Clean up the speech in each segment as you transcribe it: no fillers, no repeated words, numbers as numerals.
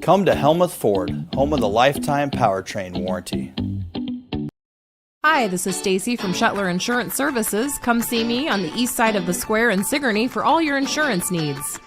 Come to Helmuth Ford, home of the lifetime powertrain warranty. Hi, this is Stacy from Shuttler Insurance Services. Come see me on the east side of the square in Sigourney for all your insurance needs.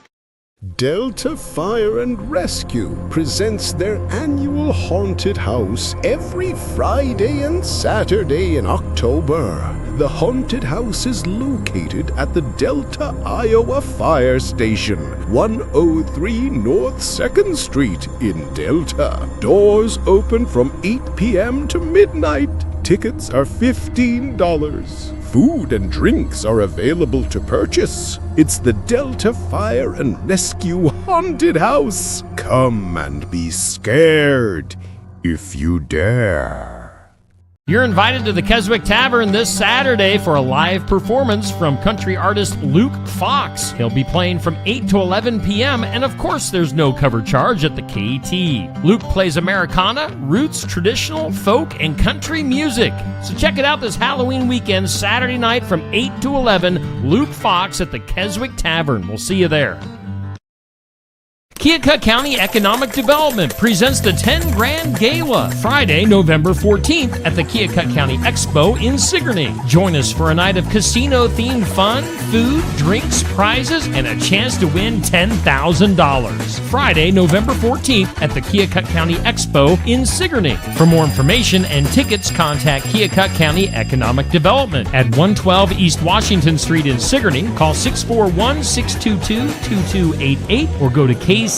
Delta Fire and Rescue presents their annual haunted house every Friday and Saturday in October. The haunted house is located at the Delta, Iowa Fire Station, 103 North 2nd Street in Delta. Doors open from 8 p.m. to midnight. Tickets are $15. Food and drinks are available to purchase. It's the Delta Fire and Rescue Haunted House. Come and be scared, if you dare. You're invited to the Keswick Tavern this Saturday for a live performance from country artist Luke Fox. He'll be playing from 8 to 11 p.m., and of course there's no cover charge at the KT. Luke plays Americana, roots, traditional, folk, and country music. So check it out this Halloween weekend, Saturday night from 8 to 11, Luke Fox at the Keswick Tavern. We'll see you there. Keokuk County Economic Development presents the 10 Grand Gala, Friday, November 14th at the Keokuk County Expo in Sigourney. Join us for a night of casino-themed fun, food, drinks, prizes, and a chance to win $10,000. Friday, November 14th at the Keokuk County Expo in Sigourney. For more information and tickets, contact Keokuk County Economic Development at 112 East Washington Street in Sigourney. Call 641-622-2288 or go to kcediowa.org.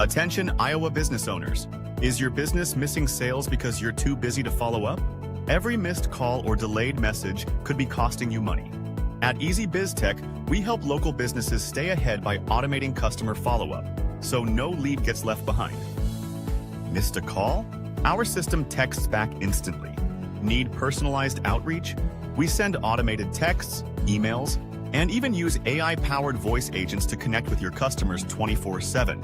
Attention Iowa business owners. Is your business missing sales because you're too busy to follow up? Every missed call or delayed message could be costing you money. At Easy Biz Tech, we help local businesses stay ahead by automating customer follow-up, so no lead gets left behind. Missed a call? Our system texts back instantly. Need personalized outreach? We send automated texts, emails, and even use AI-powered voice agents to connect with your customers 24/7.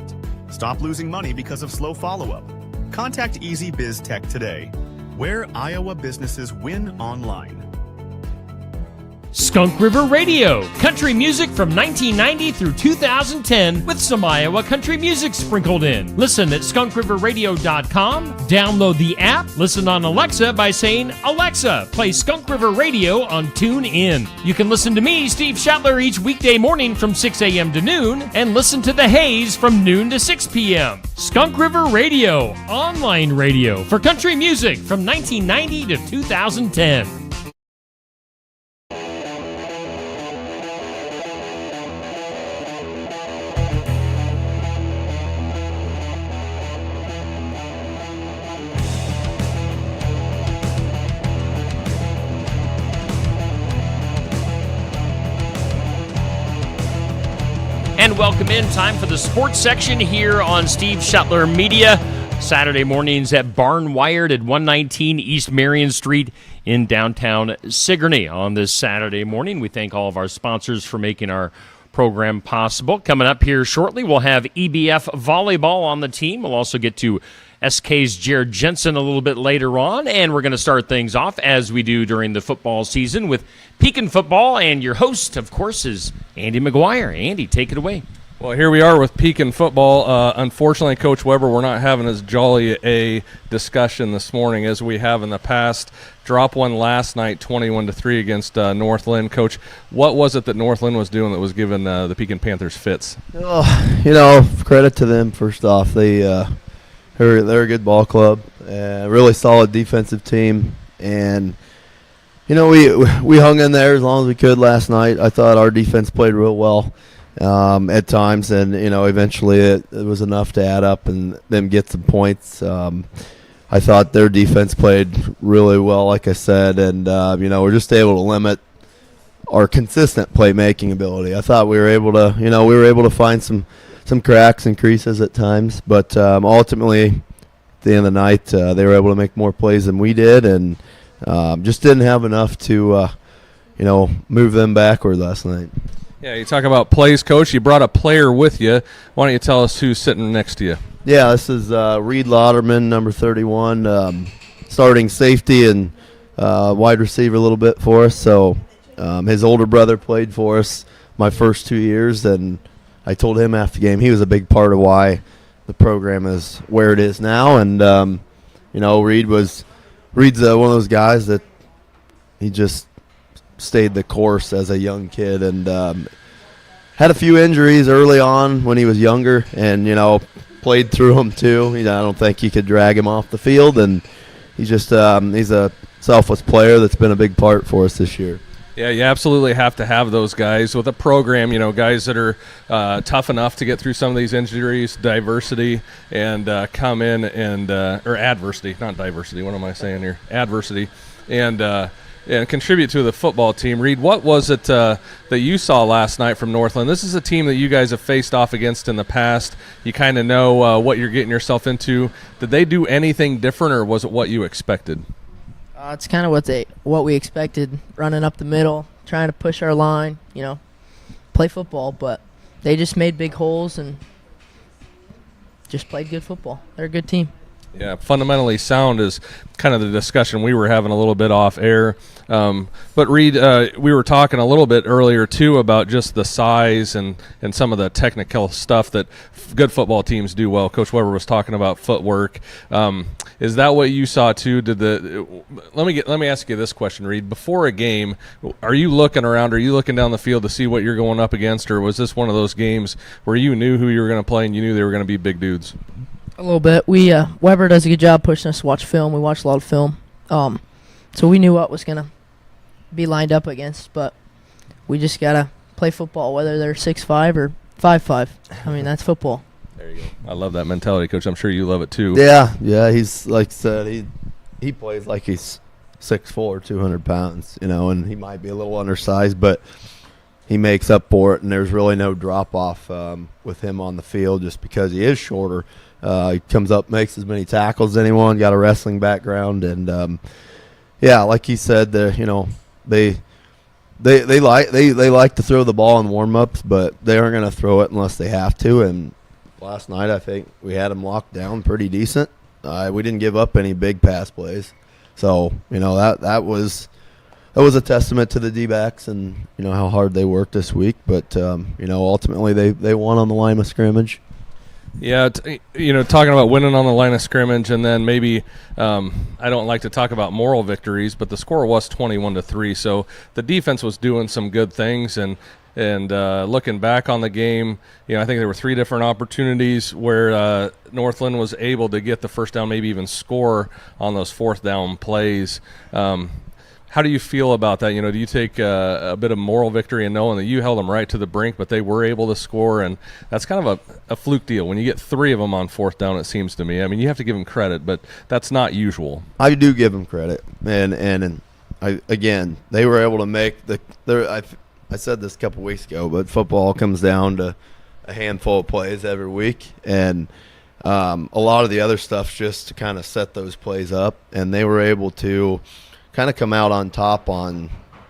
Stop losing money because of slow follow-up. Contact Easy Biz Tech today, where Iowa businesses win online. Skunk River Radio, country music from 1990 through 2010 with some Iowa country music sprinkled in. Listen at skunkriverradio.com, download the app, listen on Alexa by saying, "Alexa, play Skunk River Radio on TuneIn." You can listen to me, Steve Shuttler, each weekday morning from 6 a.m. to noon, and listen to The Haze from noon to 6 p.m. Skunk River Radio, online radio for country music from 1990 to 2010. And welcome in. Time for the sports section here on Steve Shuttler Media. Saturday mornings at Barnwired at 119 East Marion Street in downtown Sigourney. On this Saturday morning, we thank all of our sponsors for making our program possible. Coming up here shortly, we'll have EBF volleyball on the team. We'll also get to SK's Jared Jensen a little bit later on, and we're going to start things off as we do during the football season with Pekin football, and your host, of course, is Andy McGuire. Andy, take it away. Well, here we are with Pekin football. Unfortunately, Coach Weber, we're not having as jolly a discussion this morning as we have in the past. Drop one last night, 21-3 against Northland. Coach, what was it that Northland was doing that was giving the Pekin Panthers fits? Credit to them, first off. They're a good ball club, really solid defensive team, and we hung in there as long as we could last night. I thought our defense played real well at times, and eventually it was enough to add up and them get some points. I thought their defense played really well, like I said, and we're just able to limit our consistent playmaking ability. I thought we were able to find some cracks and creases at times, but ultimately, at the end of the night, they were able to make more plays than we did, and just didn't have enough to, move them backward last night. Yeah, you talk about plays, Coach. You brought a player with you. Why don't you tell us who's sitting next to you? Yeah, this is Reed Lauderman, number 31, starting safety and wide receiver a little bit for us. So his older brother played for us my first 2 years, and I told him after the game he was a big part of why the program is where it is now. And, Reed's one of those guys that he just stayed the course as a young kid and had a few injuries early on when he was younger and, played through them too. I don't think you could drag him off the field. And he's just he's a selfless player that's been a big part for us this year. Yeah, you absolutely have to have those guys with a program, guys that are tough enough to get through some of these injuries, diversity, and come in and or adversity, not diversity. What am I saying here? Adversity, and contribute to the football team. Reed, what was it that you saw last night from Northland? This is a team that you guys have faced off against in the past. You kind of know what you're getting yourself into. Did they do anything different, or was it what you expected? It's kind of what we expected, running up the middle, trying to push our line, play football. But they just made big holes and just played good football. They're a good team. Yeah, fundamentally sound is kind of the discussion we were having a little bit off air. But Reed, we were talking a little bit earlier too about just the size and some of the technical stuff that good football teams do well. Coach Weber was talking about footwork. Is that what you saw too? Let me ask you this question, Reed. Before a game, are you looking around? Are you looking down the field to see what you're going up against, or was this one of those games where you knew who you were going to play and you knew they were going to be big dudes? A little bit. Weber does a good job pushing us to watch film. We watch a lot of film. So we knew what was going to be lined up against, but we just got to play football, whether they're 6'5" or 5'5". I mean, that's football. There you go. I love that mentality, Coach. I'm sure you love it too. Yeah. He's like I said, he plays like he's 6'4", 200 pounds, and he might be a little undersized, but he makes up for it, and there's really no drop-off with him on the field just because he is shorter. He comes up, makes as many tackles as anyone, got a wrestling background, and like he said, they like to throw the ball in warm-ups, but they aren't going to throw it unless they have to. And last night, I think we had them locked down pretty decent. We didn't give up any big pass plays, so that was a testament to the D-backs and how hard they worked this week. But ultimately they won on the line of scrimmage. Yeah, talking about winning on the line of scrimmage, and then maybe I don't like to talk about moral victories, but the score was 21-3, so the defense was doing some good things. And looking back on the game, I think there were 3 different opportunities where Northland was able to get the first down, maybe even score on those fourth down plays. How do you feel about that? Do you take a bit of moral victory in knowing that you held them right to the brink, but they were able to score, and that's kind of a fluke deal. When you get 3 of them on fourth down, it seems to me. I mean, you have to give them credit, but that's not usual. I do give them credit, and they were able to make I said this a couple weeks ago, but football comes down to a handful of plays every week, and a lot of the other stuff's just to kind of set those plays up, and they were able to kind of come out on top on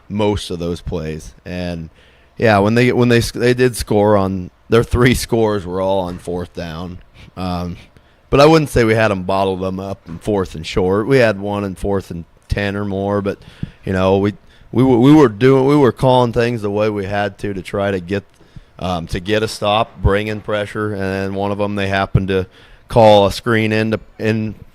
most of those plays. And when they did score on their 3 scores were all on fourth down. But I wouldn't say we had them bottled them up in fourth and short. We had one in 4th and 10 or more, but we were calling things the way we had to try to get a stop, bring in pressure, and then one of them they happened to call a screen in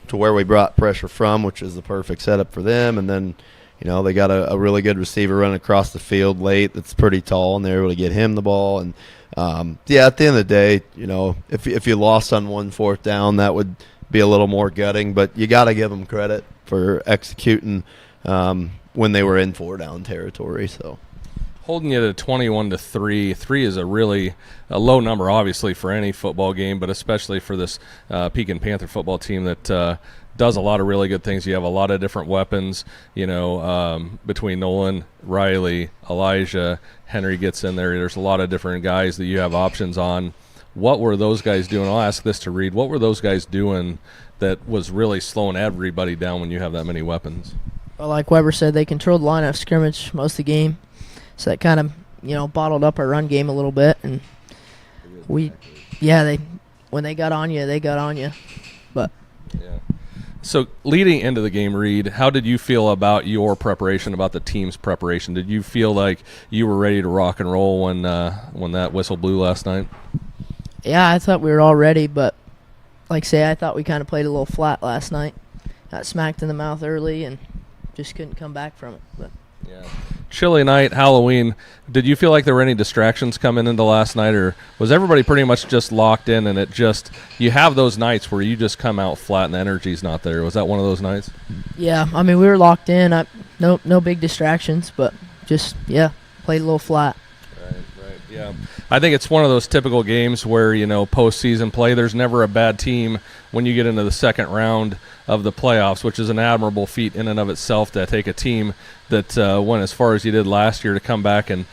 to where we brought pressure from, which is the perfect setup for them. And then, they got a really good receiver running across the field late that's pretty tall, and they're able to get him the ball. And, at the end of the day, if you lost on 1 fourth down, that would be a little more gutting. But you got to give them credit for executing when they were in 4-down territory. So holding you to 21-3. 3 is a low number, obviously, for any football game, but especially for this Pekin Panther football team that does a lot of really good things. You have a lot of different weapons, between Nolan, Riley, Elijah, Henry gets in there. There's a lot of different guys that you have options on. What were those guys doing? I'll ask this to Reed. What were those guys doing that was really slowing everybody down when you have that many weapons? Well, like Weber said, they controlled the line of scrimmage most of the game. So that kind of, bottled up our run game a little bit, and when they got on you, they got on you. But yeah. So leading into the game, Reed, how did you feel about your preparation, about the team's preparation? Did you feel like you were ready to rock and roll when that whistle blew last night? Yeah, I thought we were all ready, but like I say, I thought we kind of played a little flat last night. Got smacked in the mouth early and just couldn't come back from it. But yeah. Chilly night, Halloween. Did you feel like there were any distractions coming into last night, or was everybody pretty much just locked in and it just – you have those nights where you just come out flat and the energy's not there. Was that one of those nights? yeah, I mean, we were locked in. No big distractions, but just, yeah, played a little flat. Right, yeah. I think it's one of those typical games where, postseason play, there's never a bad team when you get into the second round of the playoffs, which is an admirable feat in and of itself to take a team that went as far as you did last year to come back and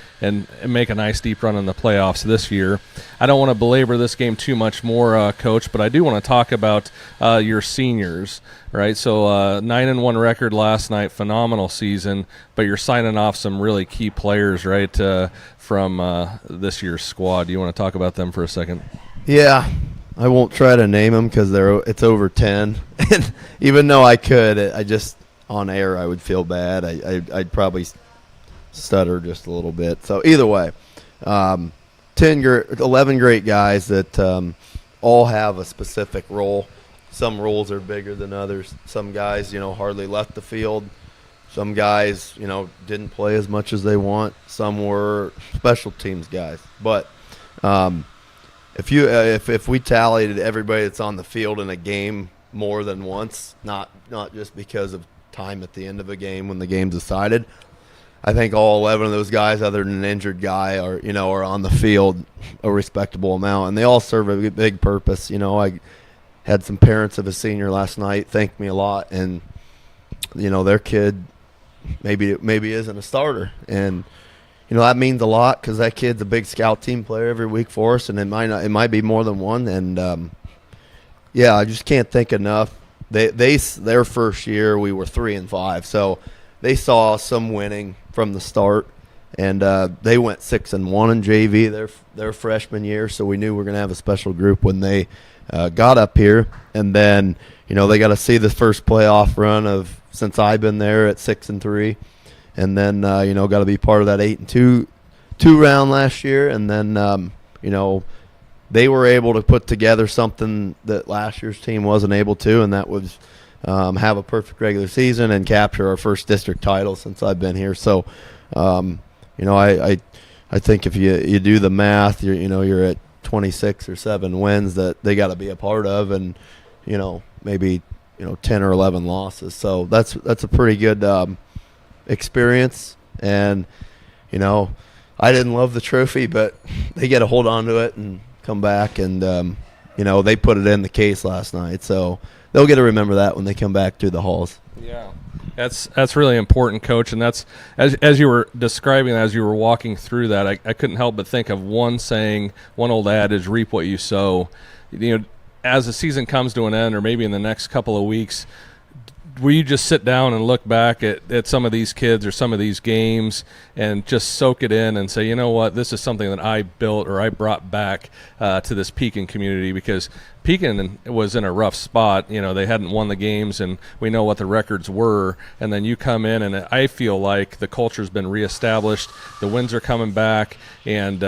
make a nice deep run in the playoffs this year. I don't want to belabor this game too much more, Coach, but I do want to talk about your seniors, right? So 9-1 record last night, phenomenal season, but you're signing off some really key players, right, from this year's squad. Do you want to talk about them for a second? Yeah, I won't try to name them because it's over 10. And even though I could, I just on air I would feel bad. I'd probably stutter just a little bit. So either way, 11 great guys that all have a specific role. Some roles are bigger than others. Some guys, hardly left the field. Some guys, didn't play as much as they want. Some were special teams guys. But if we tallied everybody that's on the field in a game more than once, not just because of time at the end of a game when the game's decided, I think all 11 of those guys, other than an injured guy, are on the field a respectable amount, and they all serve a big purpose. I had some parents of a senior last night thank me a lot, and their kid maybe isn't a starter, and that means a lot because that kid's a big scout team player every week for us, and it might be more than one. And I just can't think enough. Their first year we were 3-5, so they saw some winning from the start, and they went 6-1 in JV their freshman year. So we knew we were going to have a special group when they got up here, and then they got to see the first playoff run since I've been there at 6-3. And then, got to be part of that 8-2 round last year. And then, they were able to put together something that last year's team wasn't able to, and that was have a perfect regular season and capture our first district title since I've been here. So, I think if you do the math, you're at 26 or 7 wins that they got to be a part of, and, maybe, 10 or 11 losses. So that's a pretty good experience, and I didn't love the trophy, but they get to hold on to it and come back, and they put it in the case last night, so they'll get to remember that when they come back through the halls. Yeah, that's really important, Coach, and that's as you were describing, as you were walking through that, I couldn't help but think of one saying, one old adage, reap what you sow. As the season comes to an end, or maybe in the next couple of weeks, will you just sit down and look back at some of these kids or some of these games and just soak it in and say, you know what, this is something that I built or I brought back to this Pekin community, because Pekin was in a rough spot. They hadn't won the games, and we know what the records were. And then you come in, and I feel like the culture's been reestablished. The wins are coming back, and,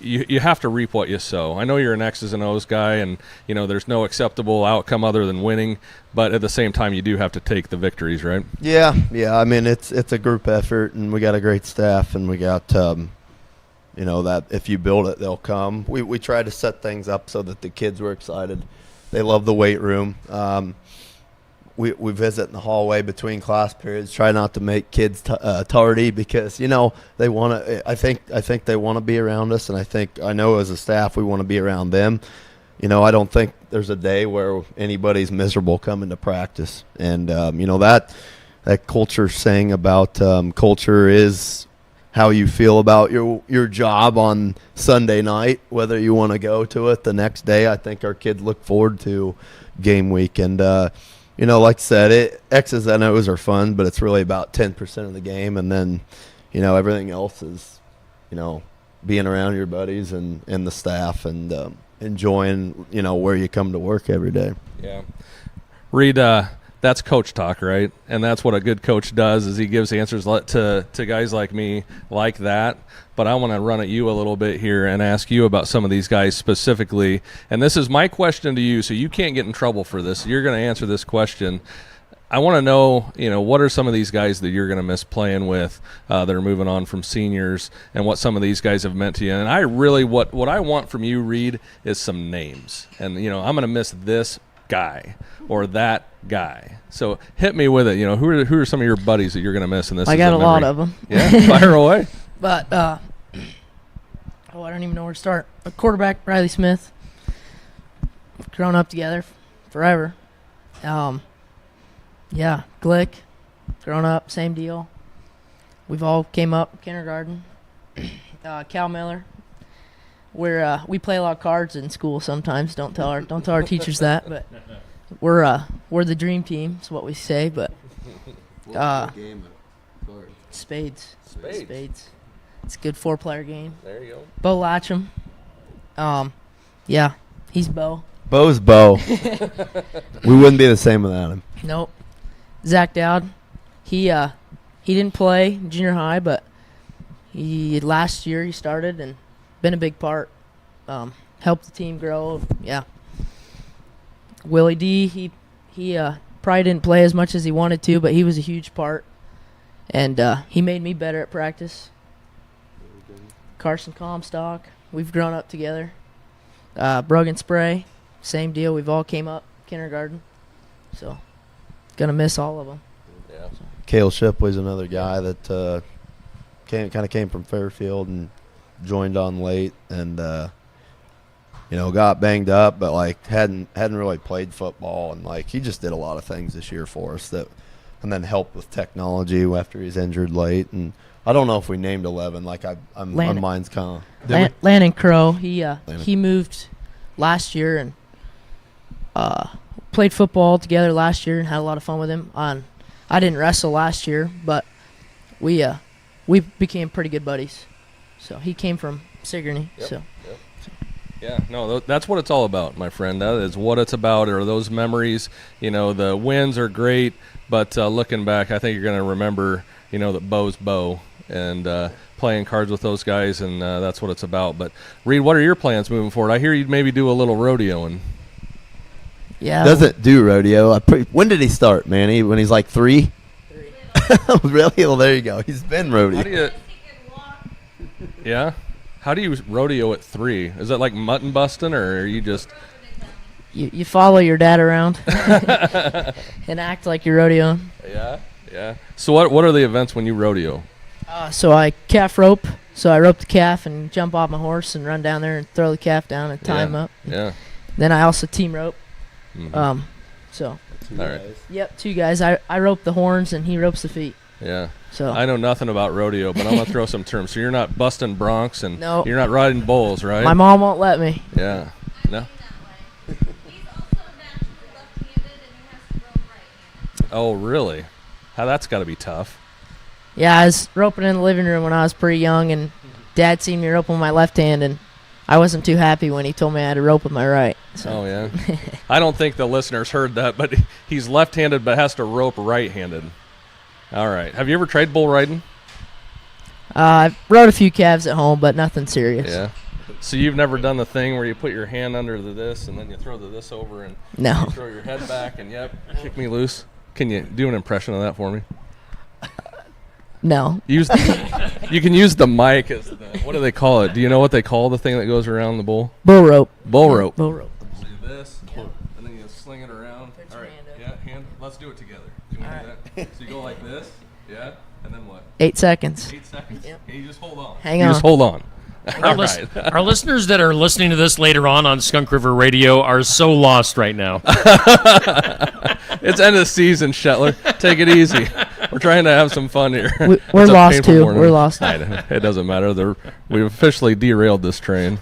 you have to reap what you sow. I know you're an X's and O's guy, and there's no acceptable outcome other than winning, but at the same time you do have to take the victories, right? Yeah. I mean, it's a group effort, and we got a great staff, and we got that if you build it, they'll come. We try to set things up so that the kids were excited. They love the weight room. We visit in the hallway between class periods. Try not to make kids tardy, because they want to. I think they want to be around us, and I know as a staff we want to be around them. I don't think there's a day where anybody's miserable coming to practice, and that culture saying about culture is how you feel about your job on Sunday night, whether you want to go to it the next day. I think our kids look forward to game week, and like I said, X's and O's are fun, but it's really about 10% of the game, and then, everything else is, being around your buddies and the staff, and enjoying, where you come to work every day. Yeah. Reed, that's coach talk, right? And that's what a good coach does, is he gives answers to guys like me like that. But I want to run at you a little bit here and ask you about some of these guys specifically. And this is my question to you, so you can't get in trouble for this. You're going to answer this question. I want to know, what are some of these guys that you're going to miss playing with that are moving on from seniors, and what some of these guys have meant to you. And I really, what I want from you, Reed, is some names. And, I'm going to miss this guy or that guy. So hit me with it. Who are some of your buddies that you're going to miss in this? I got a lot of them. Yeah, fire away. But, I don't even know where to start. A quarterback, Riley Smith. Grown up together forever. Yeah, Glick, grown up, same deal. We've all came up kindergarten. Cal Miller. We play a lot of cards in school sometimes. Don't tell our teachers that, but we're the dream team. Is what we say. But spades. It's a good 4-player game. There you go. Bo Latcham. Yeah, he's Bo. Bo's Bo. We wouldn't be the same without him. Nope. Zach Dowd, he didn't play in junior high, but last year he started and been a big part. Helped the team grow. Yeah. Willie D, he probably didn't play as much as he wanted to, but he was a huge part, and he made me better at practice. Carson Comstock, we've grown up together. Brogan Spray, same deal. We've all came up kindergarten, so. Gonna miss all of them. Yeah. Cale Shipley's another guy that came from Fairfield and joined on late, and got banged up, but hadn't really played football, and he just did a lot of things this year for us and then helped with technology after he's injured late. And I don't know if we named 11. My mind's kind of Landon Crow. He moved last year and played football together last year and had a lot of fun with him. I didn't wrestle last year, but we became pretty good buddies. So he came from Sigourney. Yep. So. Yep. Yeah, no, that's what it's all about, my friend. That is what it's about, are those memories. The wins are great, but looking back, I think you're going to remember, that Bo's Bo, and playing cards with those guys, and that's what it's about. But, Reed, what are your plans moving forward? I hear you'd maybe do a little rodeoing. Yeah. Doesn't do rodeo. When did he start, man? When he's 3? 3. Really? Well, there you go. He's been rodeo. Yeah? How do you rodeo at 3? Is that like mutton busting, or are you just... You follow your dad around and act like you're rodeoing. Yeah. So what are the events when you rodeo? So I calf rope. So I rope the calf and jump off my horse and run down there and throw the calf down and tie him up. Yeah. Then I also team rope. Mm-hmm. So. All right. Yep, 2 guys. I rope the horns and he ropes the feet. Yeah. So I know nothing about rodeo, but I'm gonna throw some terms. So you're not busting broncs and no. You're not riding bulls, right? My mom won't let me. Yeah. No. Oh, really? How that's got to be tough. Yeah, I was roping in the living room when I was pretty young, and Dad seen me rope with my left hand, and I wasn't too happy when he told me I had to rope with my right. So. Oh, yeah? I don't think the listeners heard that, but he's left-handed but has to rope right-handed. All right. Have you ever tried bull riding? I rode a few calves at home, but nothing serious. Yeah. So you've never done the thing where you put your hand under this and then you throw this over and no. You throw your head back and, kick me loose? Can you do an impression of that for me? No. You can use the mic as what do they call it? Do you know what they call the thing that goes around the bull? Bull rope. Bull rope. Bull rope. So you do this, and then you sling it around. Put all your right. hand up. Yeah, hand. Let's do it together. Can we do that? So you go like this, and then what? 8 seconds. 8 seconds. Yep. Can you just hold on? Hang you on. Just hold on. Our listeners that are listening to this later on Skunk River Radio are so lost right now. It's end of the season, Shetler. Take it easy. We're trying to have some fun here. We're lost too. We're lost. It doesn't matter. We've officially derailed this train.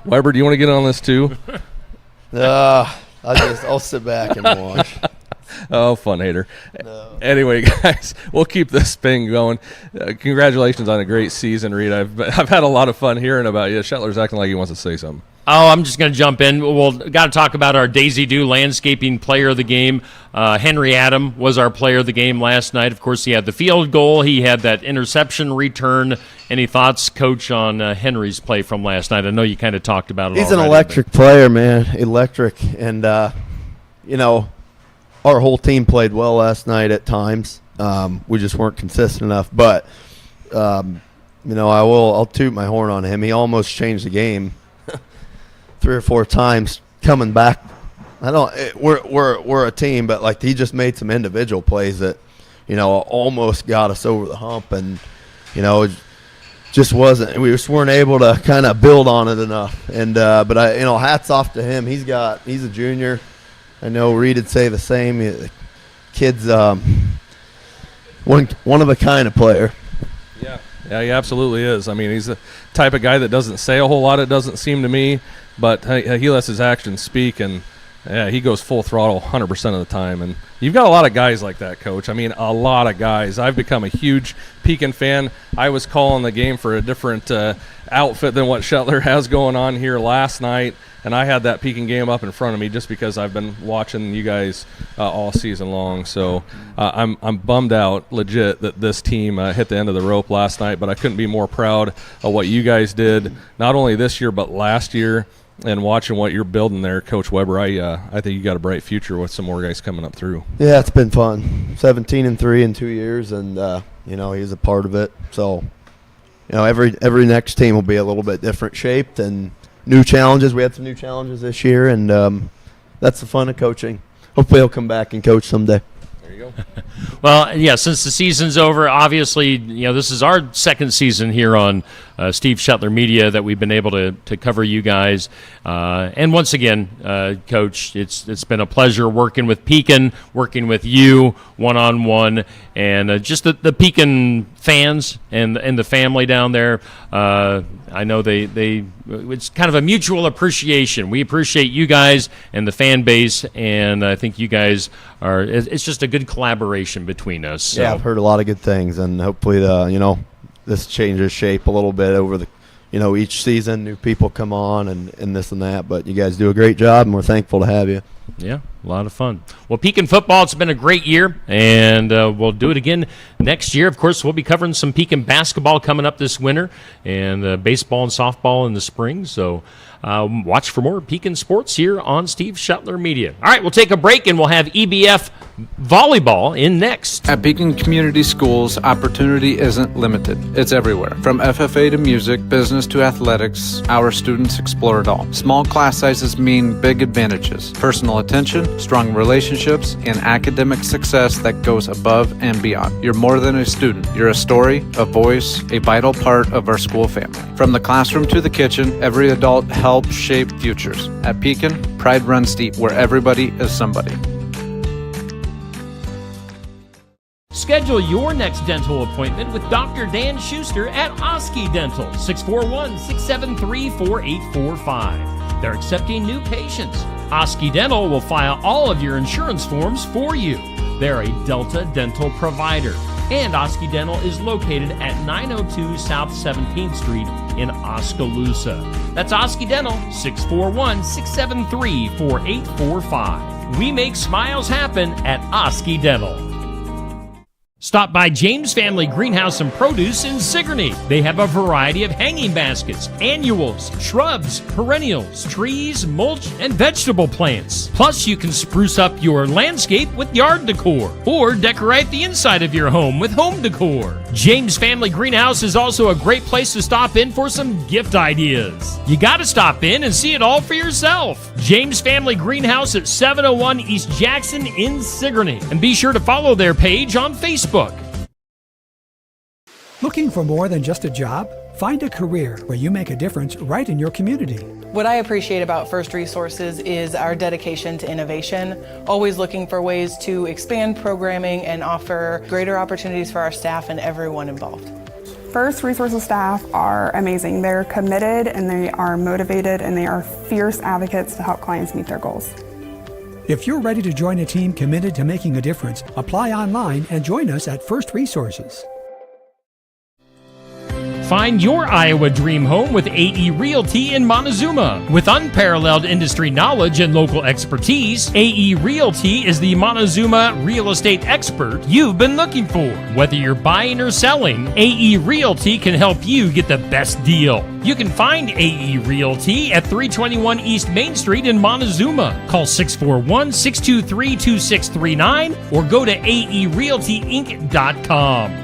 Weber, do you want to get on this too? I'll sit back and watch. Oh, fun hater. No. Anyway, guys, we'll keep this thing going. Congratulations on a great season, Reed. I've had a lot of fun hearing about you. Shetler's acting like he wants to say something. Oh, I'm just going to jump in. We'll got to talk about our Daisy Dew landscaping player of the game. Henry Adam was our player of the game last night. Of course, he had the field goal. He had that interception return. Any thoughts, Coach, on Henry's play from last night? I know you kind of talked about it. He's an electric player, man. Electric. And, you know, our whole team played well last night at times. We just weren't consistent enough. But, you know, I'll toot my horn on him. He almost changed the game 3 or 4 times coming back. We're a team, but like he just made some individual plays that, you know, almost got us over the hump, and you know, it just wasn't. We just weren't able to kind of build on it enough. And but I, you know, hats off to him. He's a junior. I know Reed would say the same. The kid's one of a kind of player. Yeah, he absolutely is. I mean, he's the type of guy that doesn't say a whole lot, it doesn't seem to me, but he lets his actions speak, and yeah, he goes full throttle 100% of the time. And you've got a lot of guys like that, Coach. I mean, a lot of guys. I've become a huge Pekin fan. I was calling the game for a different outfit than what Shetler has going on here last night, and I had that Pekin game up in front of me just because I've been watching you guys all season long. So I'm bummed out, legit, that this team hit the end of the rope last night, but I couldn't be more proud of what you guys did, not only this year but last year. And watching what you're building there, Coach Weber, I think you got a bright future with some more guys coming up through. Yeah, it's been fun. 17-3 in 2 years, and you know, he's a part of it. So, you know, every next team will be a little bit different shaped and new challenges. We had some new challenges this year, and that's the fun of coaching. Hopefully, he'll come back and coach someday. There you go. Well, yeah, since the season's over, obviously, you know, this is our second season here on Steve Shetler Media that we've been able to cover you guys. And once again, Coach, it's been a pleasure working with Pekin, working with you one-on-one, and just the Pekin fans and the family down there. I know it's kind of a mutual appreciation. We appreciate you guys and the fan base, and I think you guys it's just a good collaboration between us. So. Yeah, I've heard a lot of good things, and hopefully this changes shape a little bit over the, you know, each season. New people come on and this and that, but you guys do a great job, and we're thankful to have you. Yeah, a lot of fun. Well, Pekin football, it's been a great year, and we'll do it again next year. Of course, we'll be covering some Pekin basketball coming up this winter, and baseball and softball in the spring. So watch for more Pekin sports here on Steve Shetler Media. All right, we'll take a break, and we'll have EBF volleyball in next. At Pekin Community Schools, opportunity isn't limited. It's everywhere. From FFA to music, business to athletics, our students explore it all. Small class sizes mean big advantages. Personal attention, strong relationships, and academic success that goes above and beyond. You're more than a student. You're a story, a voice, a vital part of our school family. From the classroom to the kitchen, every adult helps shape futures. At Pekin, pride runs deep, where everybody is somebody. Schedule your next dental appointment with Dr. Dan Schuster at Oski Dental, 641-673-4845. They're accepting new patients. Oski Dental will file all of your insurance forms for you. They're a Delta dental provider. And Oski Dental is located at 902 South 17th Street in Oskaloosa. That's Oski Dental, 641-673-4845. We make smiles happen at Oski Dental. Stop by James Family Greenhouse and Produce in Sigourney. They have a variety of hanging baskets, annuals, shrubs, perennials, trees, mulch, and vegetable plants. Plus, you can spruce up your landscape with yard decor or decorate the inside of your home with home decor. James Family Greenhouse is also a great place to stop in for some gift ideas. You got to stop in and see it all for yourself. James Family Greenhouse at 701 East Jackson in Sigourney. And be sure to follow their page on Facebook. Looking for more than just a job? Find a career where you make a difference right in your community. What I appreciate about First Resources is our dedication to innovation, always looking for ways to expand programming and offer greater opportunities for our staff and everyone involved. First Resources staff are amazing. They're committed and they are motivated and they are fierce advocates to help clients meet their goals. If you're ready to join a team committed to making a difference, apply online and join us at First Resources. Find your Iowa dream home with AE Realty in Montezuma. With unparalleled industry knowledge and local expertise, AE Realty is the Montezuma real estate expert you've been looking for. Whether you're buying or selling, AE Realty can help you get the best deal. You can find AE Realty at 321 East Main Street in Montezuma. Call 641-623-2639 or go to aerealtyinc.com.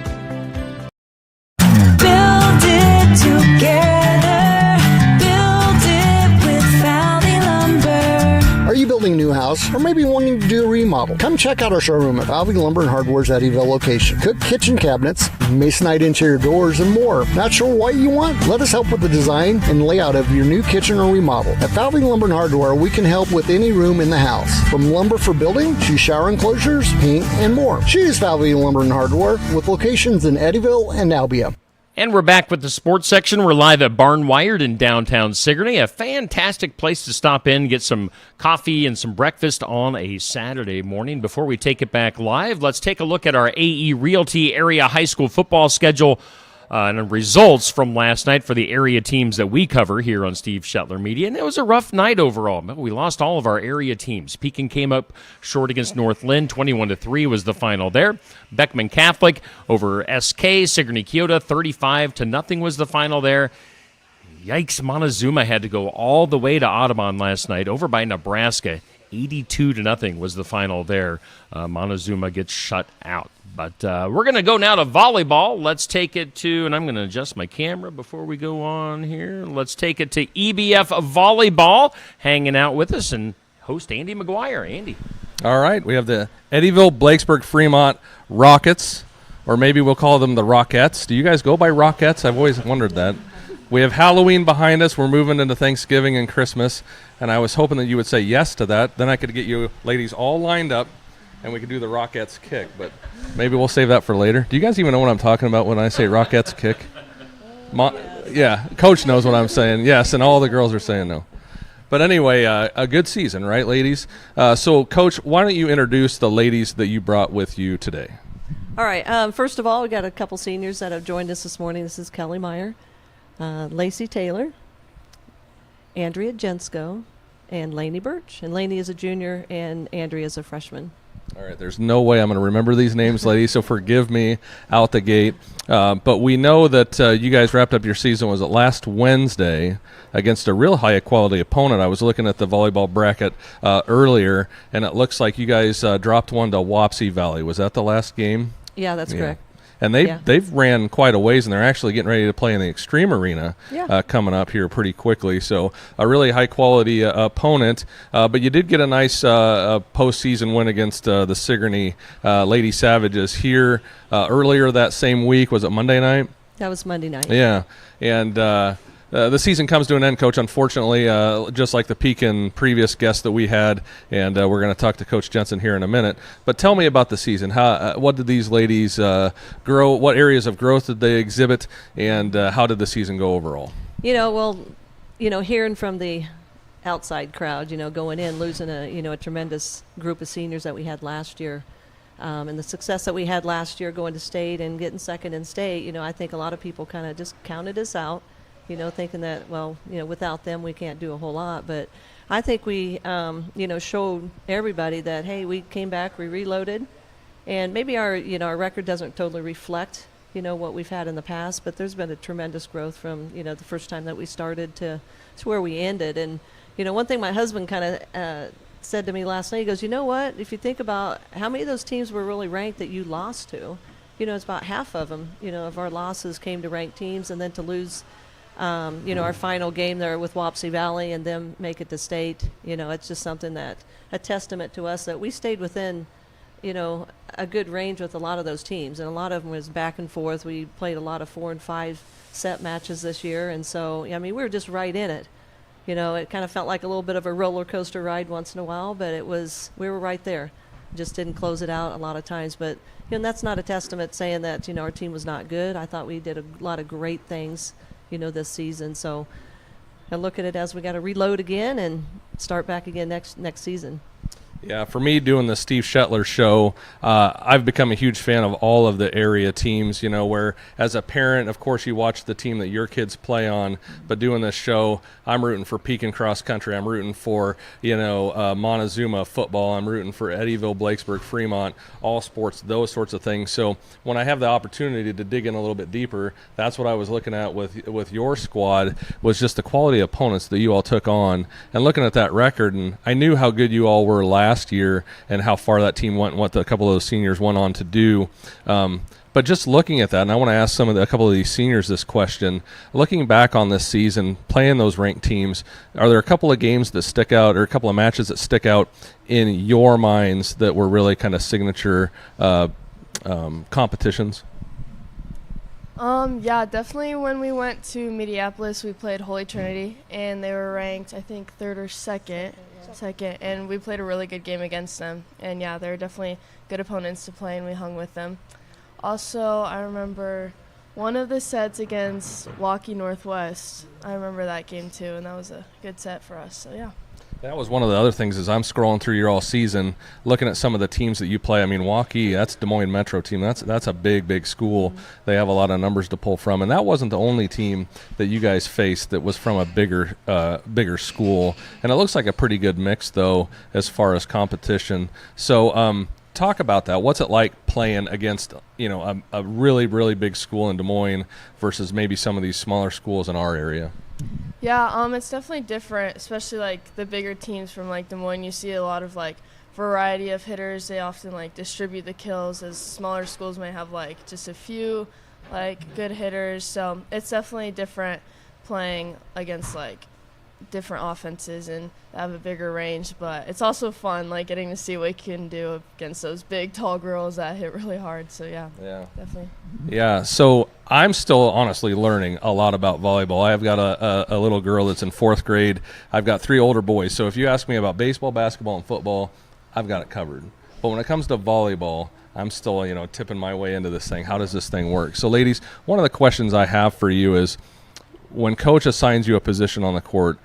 Build it together. Build it with Valley Lumber. Are you building a new house or maybe wanting to do a remodel? Come check out our showroom at Valley Lumber and Hardware's Eddyville location. Cook kitchen cabinets, masonite interior doors, and more. Not sure what you want? Let us help with the design and layout of your new kitchen or remodel. At Valley Lumber and Hardware, we can help with any room in the house. From lumber for building to shower enclosures, paint, and more. Choose Valley Lumber and Hardware with locations in Eddyville and Albia. And we're back with the sports section. We're live at Barnwired in downtown Sigourney, a fantastic place to stop in, get some coffee and some breakfast on a Saturday morning. Before we take it back live, let's take a look at our AE Realty area high school football schedule and results from last night for the area teams that we cover here on Steve Shetler Media. And it was a rough night overall. We lost all of our area teams. Pekin came up short against North Lynn. 21-3 was the final there. Beckman Catholic over SK. Sigourney Keota 35-0 was the final there. Yikes, Montezuma had to go all the way to Audubon last night, over by Nebraska. 82-0 was the final there. Montezuma gets shut out. But we're going to go now to volleyball. Let's take it to, and I'm going to adjust my camera before we go on here. Let's take it to EBF Volleyball, hanging out with us, and host Andy McGuire. Andy. All right, we have the Eddyville Blakesburg Fremont Rockets, or maybe we'll call them the Rockettes. Do you guys go by Rockettes? I've always wondered that. We have Halloween behind us. We're moving into Thanksgiving and Christmas, and I was hoping that you would say yes to that. Then I could get you ladies all lined up, and we could do the Rockettes kick, but maybe we'll save that for later. Do you guys even know what I'm talking about when I say Rockettes kick? Yeah, Coach knows what I'm saying. Yes, and all the girls are saying no. But anyway, a good season, right, ladies? So, Coach, why don't you introduce the ladies that you brought with you today? All right. First of all, we got a couple seniors that have joined us this morning. This is Kelly Meyer, Lacey Taylor, Andrea Jensko, and Lainey Birch. And Lainey is a junior, and Andrea is a freshman. All right, there's no way I'm going to remember these names, ladies, so forgive me out the gate. But we know that you guys wrapped up your season, was it last Wednesday, against a real high-quality opponent. I was looking at the volleyball bracket earlier, and it looks like you guys dropped one to Wapsie Valley. Was that the last game? Yeah, that's correct. And they've ran quite a ways, and they're actually getting ready to play in the Extreme Arena coming up here pretty quickly. So a really high-quality opponent. But you did get a nice postseason win against the Sigourney Lady Savages here earlier that same week. Was it Monday night? That was Monday night. Yeah. And the season comes to an end, Coach, unfortunately, just like the Pekin previous guest that we had, and we're going to talk to Coach Jensen here in a minute. But tell me about the season. What did these ladies grow? What areas of growth did they exhibit, and how did the season go overall? Hearing from the outside crowd, going in, losing a tremendous group of seniors that we had last year, and the success that we had last year going to state and getting second in state, I think a lot of people kind of just counted us out. Thinking that, without them we can't do a whole lot. But I think we, showed everybody that, hey, we came back, we reloaded, and maybe our record doesn't totally reflect, what we've had in the past, but there's been a tremendous growth from, the first time that we started to where we ended. And, one thing my husband kind of said to me last night, he goes, you know what, if you think about how many of those teams were really ranked that you lost to, it's about half of them, of our losses came to ranked teams, and then to lose our final game there with Wapsie Valley and them make it to state, it's just something that a testament to us that we stayed within, a good range with a lot of those teams. And a lot of them was back and forth. We played a lot of 4 and 5 set matches this year. And so, we were just right in it. It kind of felt like a little bit of a roller coaster ride once in a while, but we were right there. Just didn't close it out a lot of times. But, that's not a testament saying that, our team was not good. I thought we did a lot of great things this season. So I look at it as we got to reload again and start back again next season. Yeah, for me, doing the Steve Shetler show, I've become a huge fan of all of the area teams, you know, where as a parent, of course, you watch the team that your kids play on, but doing this show, I'm rooting for Pekin Cross Country. I'm rooting for, you know, Montezuma football. I'm rooting for Eddyville, Blakesburg, Fremont, all sports, those sorts of things. So when I have the opportunity to dig in a little bit deeper, that's what I was looking at with your squad, was just the quality of opponents that you all took on, and looking at that record, and I knew how good you all were last year and how far that team went and what a couple of those seniors went on to do. But just looking at that, and I want to ask a couple of these seniors this question, looking back on this season, playing those ranked teams, are there a couple of games that stick out, or a couple of matches that stick out in your minds that were really kind of signature competitions? Yeah, definitely when we went to Minneapolis, we played Holy Trinity, and they were ranked, I think, third or second, and we played a really good game against them. And yeah, they were definitely good opponents to play, and we hung with them. Also, I remember one of the sets against Waukee Northwest. I remember that game too, and that was a good set for us. So yeah. That was one of the other things as I'm scrolling through your all season, looking at some of the teams that you play. I mean, Waukee, that's Des Moines Metro team. That's a big school. Mm-hmm. They have a lot of numbers to pull from, and that wasn't the only team that you guys faced that was from a bigger school. And it looks like a pretty good mix, though, as far as competition. So talk about that. What's it like playing against, you know, a really big school in Des Moines versus maybe some of these smaller schools in our area? Yeah, it's definitely different, especially like the bigger teams from like Des Moines. You see a lot of like variety of hitters. They often like distribute the kills, as smaller schools may have like just a few like good hitters. So it's definitely different playing against like different offenses and have a bigger range, but it's also fun like getting to see what you can do against those big tall girls that hit really hard. So yeah, definitely. Yeah, so I'm still honestly learning a lot about volleyball. I've got a little girl that's in 4th grade. I've got 3 older boys, so if you ask me about baseball, basketball, and football, I've got it covered. But when it comes to volleyball, I'm still, you know, tipping my way into this thing. How does this thing work? So ladies, one of the questions I have for you is, when coach assigns you a position on the court,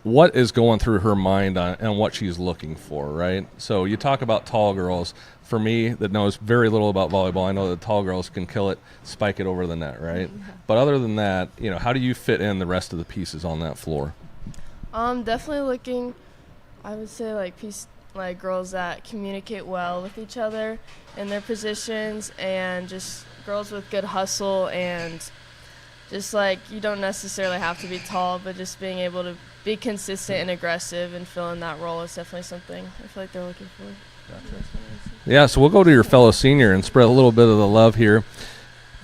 what is going through her mind and what she's looking for, right? So you talk about tall girls. For me, that knows very little about volleyball, I know that tall girls can kill it, spike it over the net, right? Mm-hmm. But other than that, you know, how do you fit in the rest of the pieces on that floor? Definitely looking, I would say like girls that communicate well with each other in their positions, and just girls with good hustle, and just like you don't necessarily have to be tall, but just being able to be consistent and aggressive and fill in that role is definitely something I feel like they're looking for. Gotcha. Yeah, so we'll go to your fellow senior and spread a little bit of the love here.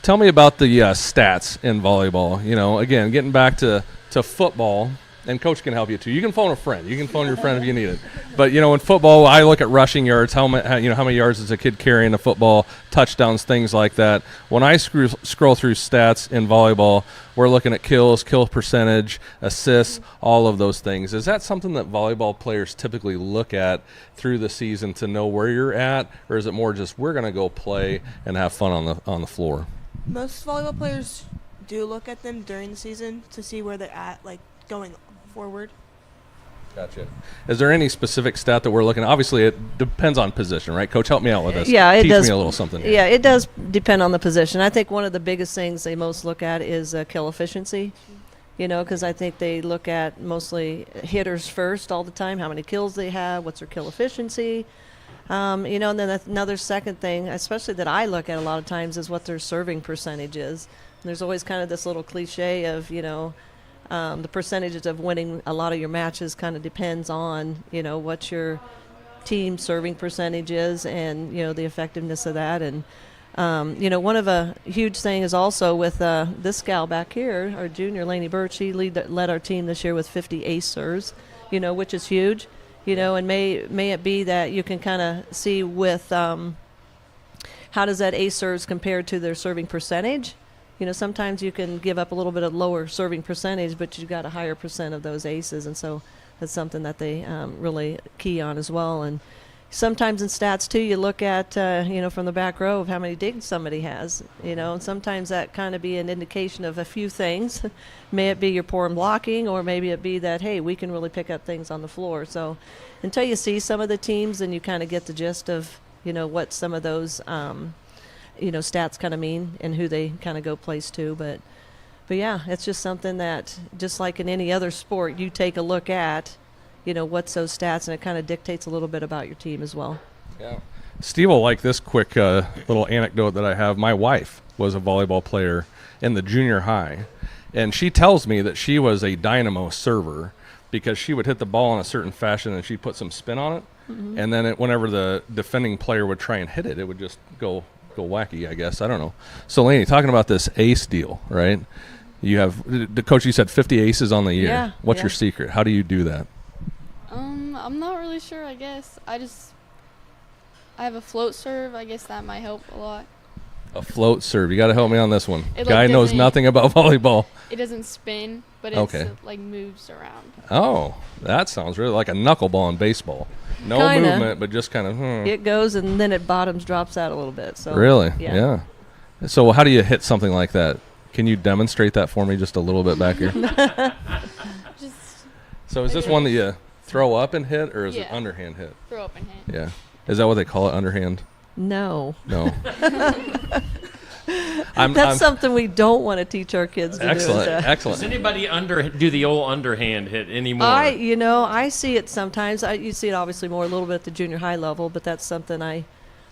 Tell me about the stats in volleyball. You know, again, getting back to football, and coach can help you too. You can phone a friend. You can phone your friend if you need it. But, you know, in football, I look at rushing yards, how many yards is a kid carrying a football, touchdowns, things like that. When I scroll through stats in volleyball, we're looking at kills, kill percentage, assists, all of those things. Is that something that volleyball players typically look at through the season to know where you're at, or is it more just we're going to go play and have fun on the floor? Most volleyball players do look at them during the season to see where they're at, like going forward. Gotcha. Is there any specific stat that we're looking at? Obviously, it depends on position, right? Coach, help me out with this. Yeah, it does. Teach me a little something here. Yeah, it does depend on the position. I think one of the biggest things they most look at is kill efficiency, you know, because I think they look at mostly hitters first all the time, how many kills they have, what's their kill efficiency. You know, and then another second thing, especially that I look at a lot of times, is what their serving percentage is. And there's always kind of this little cliche of, you know, the percentages of winning a lot of your matches kind of depends on, you know, what your team serving percentage is and, you know, the effectiveness of that. And, you know, one of a huge thing is also with this gal back here, our junior, Lainey Birch, she led our team this year with 50 ace serves, you know, which is huge, you know, and may it be that you can kind of see with how does that ace serves compare to their serving percentage. You know, sometimes you can give up a little bit of lower serving percentage, but you got a higher percent of those aces, and so that's something that they really key on as well. And sometimes in stats too, you look at from the back row of how many digs somebody has, and sometimes that kind of be an indication of a few things. May it be your poor in blocking, or maybe it be that, hey, we can really pick up things on the floor. So until you see some of the teams, then you kind of get the gist of what some of those stats kind of mean and who they kind of go place to. But yeah, it's just something that, just like in any other sport, you take a look at what's those stats, and it kind of dictates a little bit about your team as well. Yeah. Steve will like this quick little anecdote that I have. My wife was a volleyball player in the junior high, and she tells me that she was a dynamo server because she would hit the ball in a certain fashion and she'd put some spin on it, and then whenever the defending player would try and hit it, it would just go wacky, I guess. I don't know. So, Lainey, talking about this ace deal, right? You have, the coach, you said 50 aces on the year. Yeah. What's your secret? How do you do that? I'm not really sure, I guess. I have a float serve. I guess that might help a lot. A float serve. You got to help me on this one. It, Guy knows doesn't- nothing about volleyball. It doesn't spin, but Okay. it moves around. Oh, that sounds really like a knuckleball in baseball. No Kinda. movement, but just kind of. It goes and then it bottoms drops out a little bit. So Really? yeah. So how do you hit something like that? Can you demonstrate that for me just a little bit back here? So is this one that you throw up and hit, or is it Yeah. underhand hit? Throw up and hit. Yeah. Is that what they call it, underhand? No. No. That's something we don't want to teach our kids to Excellent, do. excellent. Does anybody do the old underhand hit anymore? I see it sometimes. You see it obviously more a little bit at the junior high level, but that's something I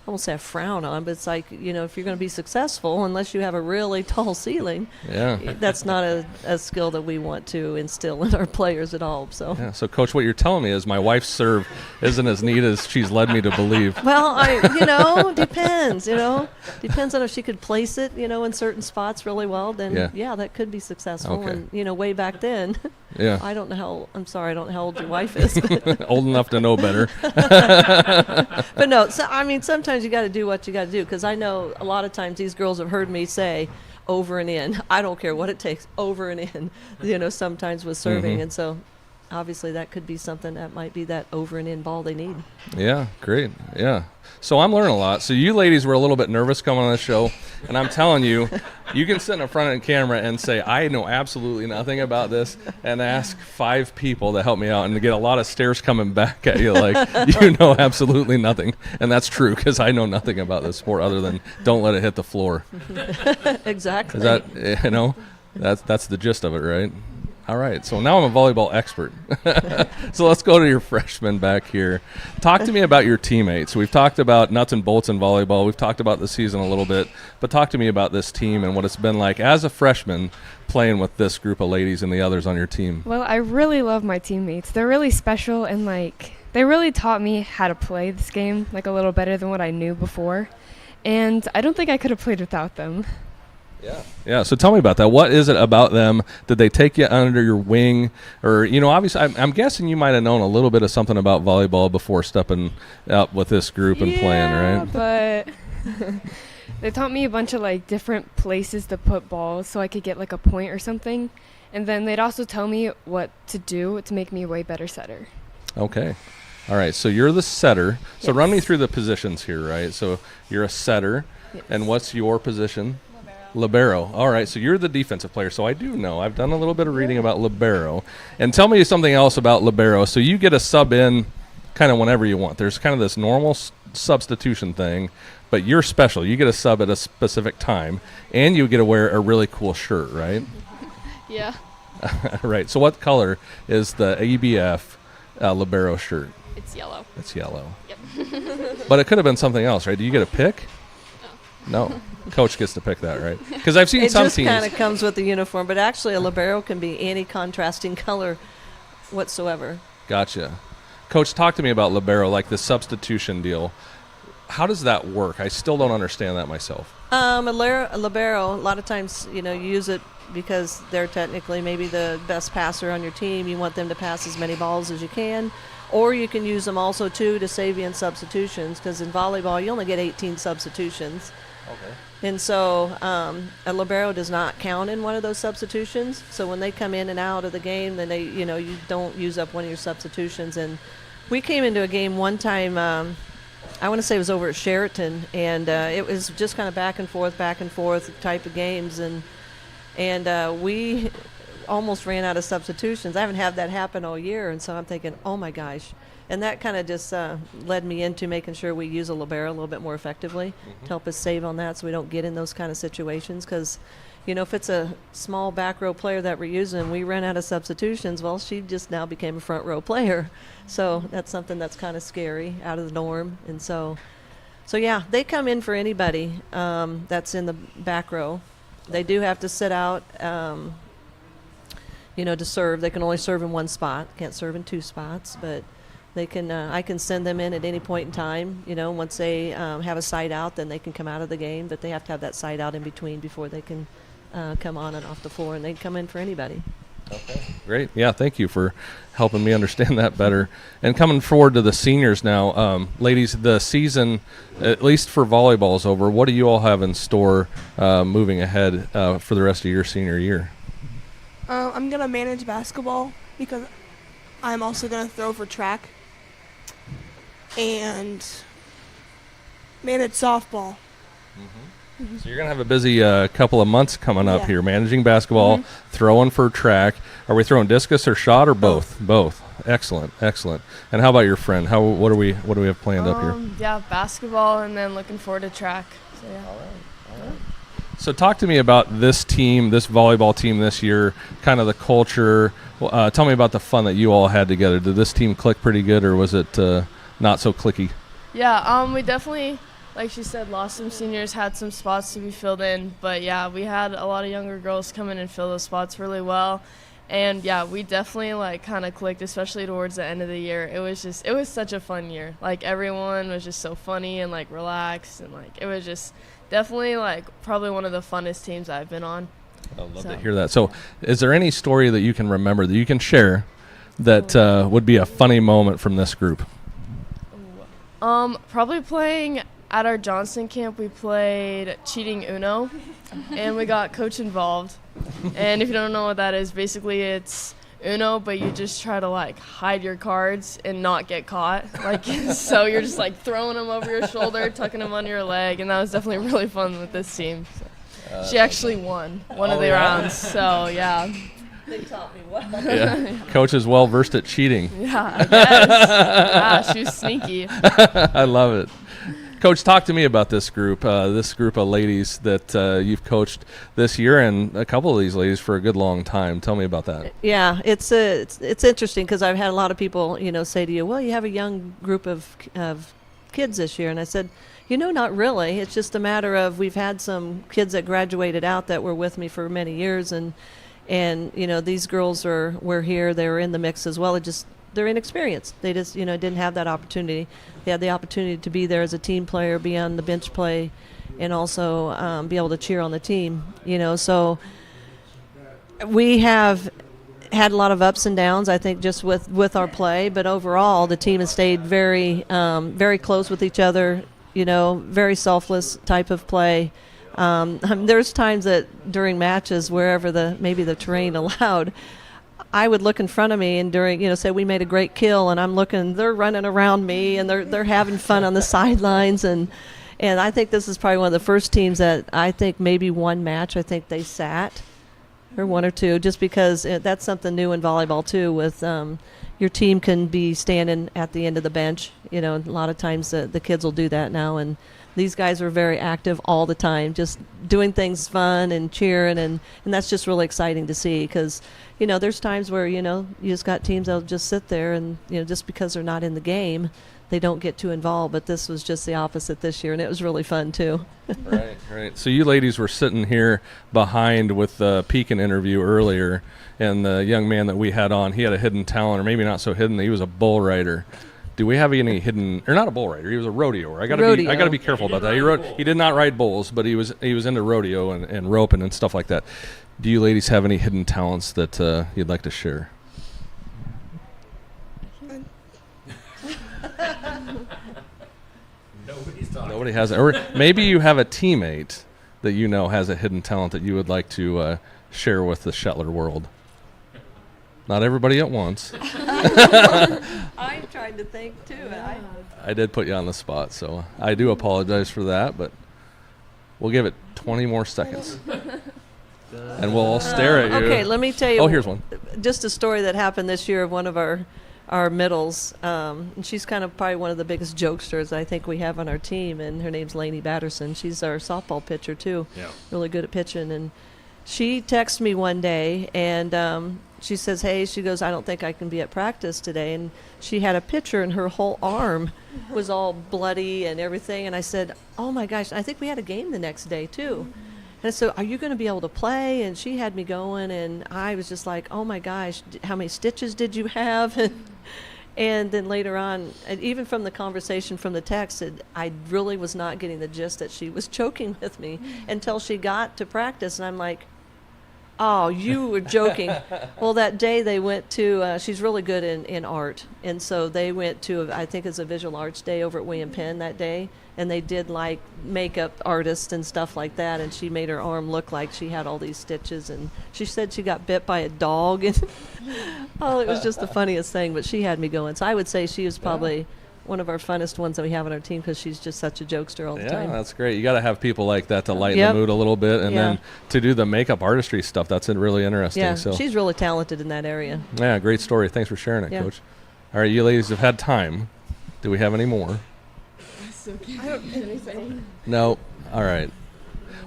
won't say I frown on, but it's like, if you're going to be successful, unless you have a really tall ceiling, Yeah. that's not a skill that we want to instill in our players at all. So. Yeah. So, Coach, what you're telling me is my wife's serve isn't as neat as she's led me to believe. Well, depends. Depends on if she could place it, in certain spots really well. Then Yeah. that could be successful. Okay. And way back then, Yeah. I don't know how old your wife is. But Old enough to know better. but no, sometimes you got to do what you got to do, because I know a lot of times these girls have heard me say over and in. I don't care what it takes, over and in. Sometimes with serving, Mhm. and so obviously that could be something that might be that over and in ball they need. Yeah, great. Yeah. So I'm learning a lot. So you ladies were a little bit nervous coming on the show, and I'm telling you, you can sit in front of the camera and say, I know absolutely nothing about this, and ask 5 people to help me out, and to get a lot of stares coming back at you like, you know absolutely nothing. And that's true, because I know nothing about this sport other than don't let it hit the floor. Exactly. Is that, that's the gist of it, right? All right, so now I'm a volleyball expert. So let's go to your freshmen back here. Talk to me about your teammates. We've talked about nuts and bolts in volleyball. We've talked about the season a little bit, but talk to me about this team and what it's been like as a freshman playing with this group of ladies and the others on your team. Well, I really love my teammates. They're really special, and they really taught me how to play this game a little better than what I knew before. And I don't think I could have played without them. Yeah, so tell me about that. What is it about them? Did they take you under your wing? Or, obviously, I'm guessing you might have known a little bit of something about volleyball before stepping out with this group and playing, right? But they taught me a bunch of different places to put balls so I could get a point or something. And then they'd also tell me what to do to make me a way better setter. Okay. All right, so you're the setter. So run me through the positions here, right? So you're a setter. Yes. And what's your position? Libero. All right, so you're the defensive player. So I do know. I've done a little bit of reading about libero. And tell me something else about libero. So you get a sub in kind of whenever you want. There's kind of this normal substitution thing, but you're special. You get a sub at a specific time, and you get to wear a really cool shirt, right? Yeah. Right. So what color is the ABF libero shirt? It's yellow. It's yellow. Yep. But it could have been something else, right? Do you get a pick? No. Coach gets to pick that, right? Because I've seen some It just teams. kind of comes with the uniform, but actually a libero can be any contrasting color whatsoever. Gotcha. Coach, talk to me about libero, like the substitution deal. How does that work? I still don't understand that myself. A libero, a lot of times, you use it because they're technically maybe the best passer on your team. You want them to pass as many balls as you can. Or you can use them also, too, to save you in substitutions, because in volleyball, you only get 18 substitutions. Okay. And so a libero does not count in one of those substitutions. So when they come in and out of the game, then they, you don't use up one of your substitutions. And we came into a game one time I want to say it was over at Sheraton, and it was just kind of back and forth type of games, and we almost ran out of substitutions. I haven't had that happen all year, and so I'm thinking, oh my gosh. And that kind of just led me into making sure we use a libero a little bit more effectively to help us save on that so we don't get in those kind of situations. Because, you know, if it's a small back row player that we're using, we ran out of substitutions, well, she just now became a front row player. So that's something that's kind of scary, out of the norm. And so yeah, they come in for anybody that's in the back row. They do have to sit out, you know, to serve. They can only serve in one spot, can't serve in 2 spots, but they can. I can send them in at any point in time. You know, once they have a side out, then they can come out of the game. But they have to have that side out in between before they can come on and off the floor, and they come in for anybody. Okay, great. Yeah, thank you for helping me understand that better. And coming forward to the seniors now, ladies, the season, at least for volleyball, is over. What do you all have in store moving ahead for the rest of your senior year? I'm going to manage basketball because I'm also going to throw for track and manage softball. So you're going to have a busy couple of months coming up here, managing basketball, throwing for track. Are we throwing discus or shot or both? Both. Excellent, excellent. And how about your friend? What do we have planned up here? Yeah, basketball, and then looking forward to track. So yeah. All right. So talk to me about this team, this volleyball team this year, kind of the culture. Tell me about the fun that you all had together. Did this team click pretty good, or was it not so clicky? Yeah, we definitely, like she said, lost some seniors, had some spots to be filled in. But, yeah, we had a lot of younger girls come in and fill those spots really well. And, yeah, we definitely, like, kind of clicked, especially towards the end of the year. It was such a fun year. Like, everyone was just so funny and, like, relaxed. And, like, it was just definitely, like, probably one of the funnest teams I've been on. I'd love to hear that. So is there any story that you can remember that you can share that would be a funny moment from this group? Probably playing at our Johnston camp, we played cheating Uno, and we got coach involved. And if you don't know what that is, basically it's Uno, but you just try to, like, hide your cards and not get caught. Like, so you're just, like, throwing them over your shoulder, tucking them under your leg, and that was definitely really fun with this team. So. She actually won one of the rounds, so yeah. They taught me well. Yeah. Coach is well versed at cheating. Yeah, I guess. Yeah, she was sneaky. I love it. Coach, talk to me about this group of ladies that you've coached this year, and a couple of these ladies for a good long time. Tell me about that. Yeah, it's interesting because I've had a lot of people, you know, say to you, well, you have a young group of kids this year, and I said, you know, not really. It's just a matter of we've had some kids that graduated out that were with me for many years, and you know, these girls were here. They were in the mix as well. They're inexperienced. They just, you know, didn't have that opportunity. They had the opportunity to be there as a team player, be on the bench play, and also be able to cheer on the team. You know, so we have had a lot of ups and downs, I think, just with our play. But overall, the team has stayed very, very close with each other. You know, very selfless type of play. There's times that during matches, wherever maybe the terrain allowed, I would look in front of me and during, you know, say we made a great kill, and I'm looking, they're running around me and they're having fun on the sidelines, and I think this is probably one of the first teams that I think maybe one match I think they sat, or one or two, just because that's something new in volleyball too. With your team can be standing at the end of the bench. You know, a lot of times the kids will do that now, and these guys were very active all the time, just doing things fun and cheering, and that's just really exciting to see because, you know, there's times where, you know, you just got teams that'll just sit there and, you know, just because they're not in the game, they don't get too involved. But this was just the opposite this year, and it was really fun too. Right. So you ladies were sitting here behind with the Pekin interview earlier, and the young man that we had on, he had a hidden talent, or maybe not so hidden. He was a bull rider. Do we have any hidden, or not a bull rider? He was a rodeoer. I gotta be careful about that. He did not ride bulls, but he was into rodeo and roping and stuff like that. Do you ladies have any hidden talents that you'd like to share? Nobody has it. Or maybe you have a teammate that you know has a hidden talent that you would like to share with the Shetler world. Not everybody at once. I'm trying to think too. I did put you on the spot, so I do apologize for that, but we'll give it 20 more seconds. And we'll all stare at you. Okay, let me tell you. Oh, here's one. Just a story that happened this year of one of our middles. And she's kind of probably one of the biggest jokesters I think we have on our team, and her name's Lainey Batterson. She's our softball pitcher, too. Yeah. Really good at pitching. And she texted me one day, and she says, hey, she goes, I don't think I can be at practice today. And she had a picture, and her whole arm was all bloody and everything. And I said, oh, my gosh, I think we had a game the next day, too. And so, are you going to be able to play? And she had me going, and I was just like, oh, my gosh, how many stitches did you have? And then later on, and even from the conversation from the text, I really was not getting the gist that she was joking with me until she got to practice. And I'm like, oh, you were joking. Well, that day they went to, she's really good in art. And so they went to, I think it's a visual arts day over at William Penn that day. And they did like makeup artists and stuff like that. And she made her arm look like she had all these stitches. And she said she got bit by a dog. And oh, it was just the funniest thing. But she had me going. So I would say she was probably one of our funnest ones that we have on our team because she's just such a jokester all the time. Yeah, that's great. You got to have people like that to lighten the mood a little bit. And then to do the makeup artistry stuff, that's really interesting. Yeah, so she's really talented in that area. Yeah, great story. Thanks for sharing it, Coach. All right, you ladies have had time. Do we have any more? I don't have anything. No. All right.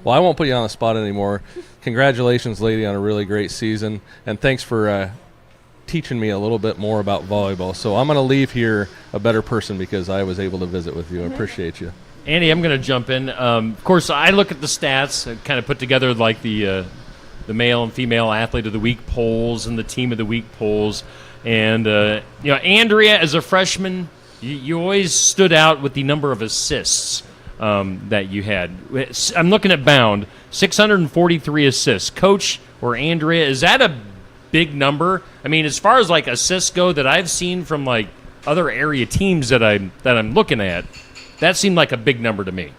Well, I won't put you on the spot anymore. Congratulations, lady, on a really great season. And thanks for teaching me a little bit more about volleyball. So I'm going to leave here a better person because I was able to visit with you. I appreciate you. Andy, I'm going to jump in. Of course, I look at the stats, kind of put together like the male and female athlete of the week polls and the team of the week polls. And, Andrea, as a freshman, you always stood out with the number of assists that you had. I'm looking at Bound, 643 assists. Coach or Andrea, is that a big number? I mean, as far as like assists go that I've seen from like other area teams that I'm looking at, that seemed like a big number to me.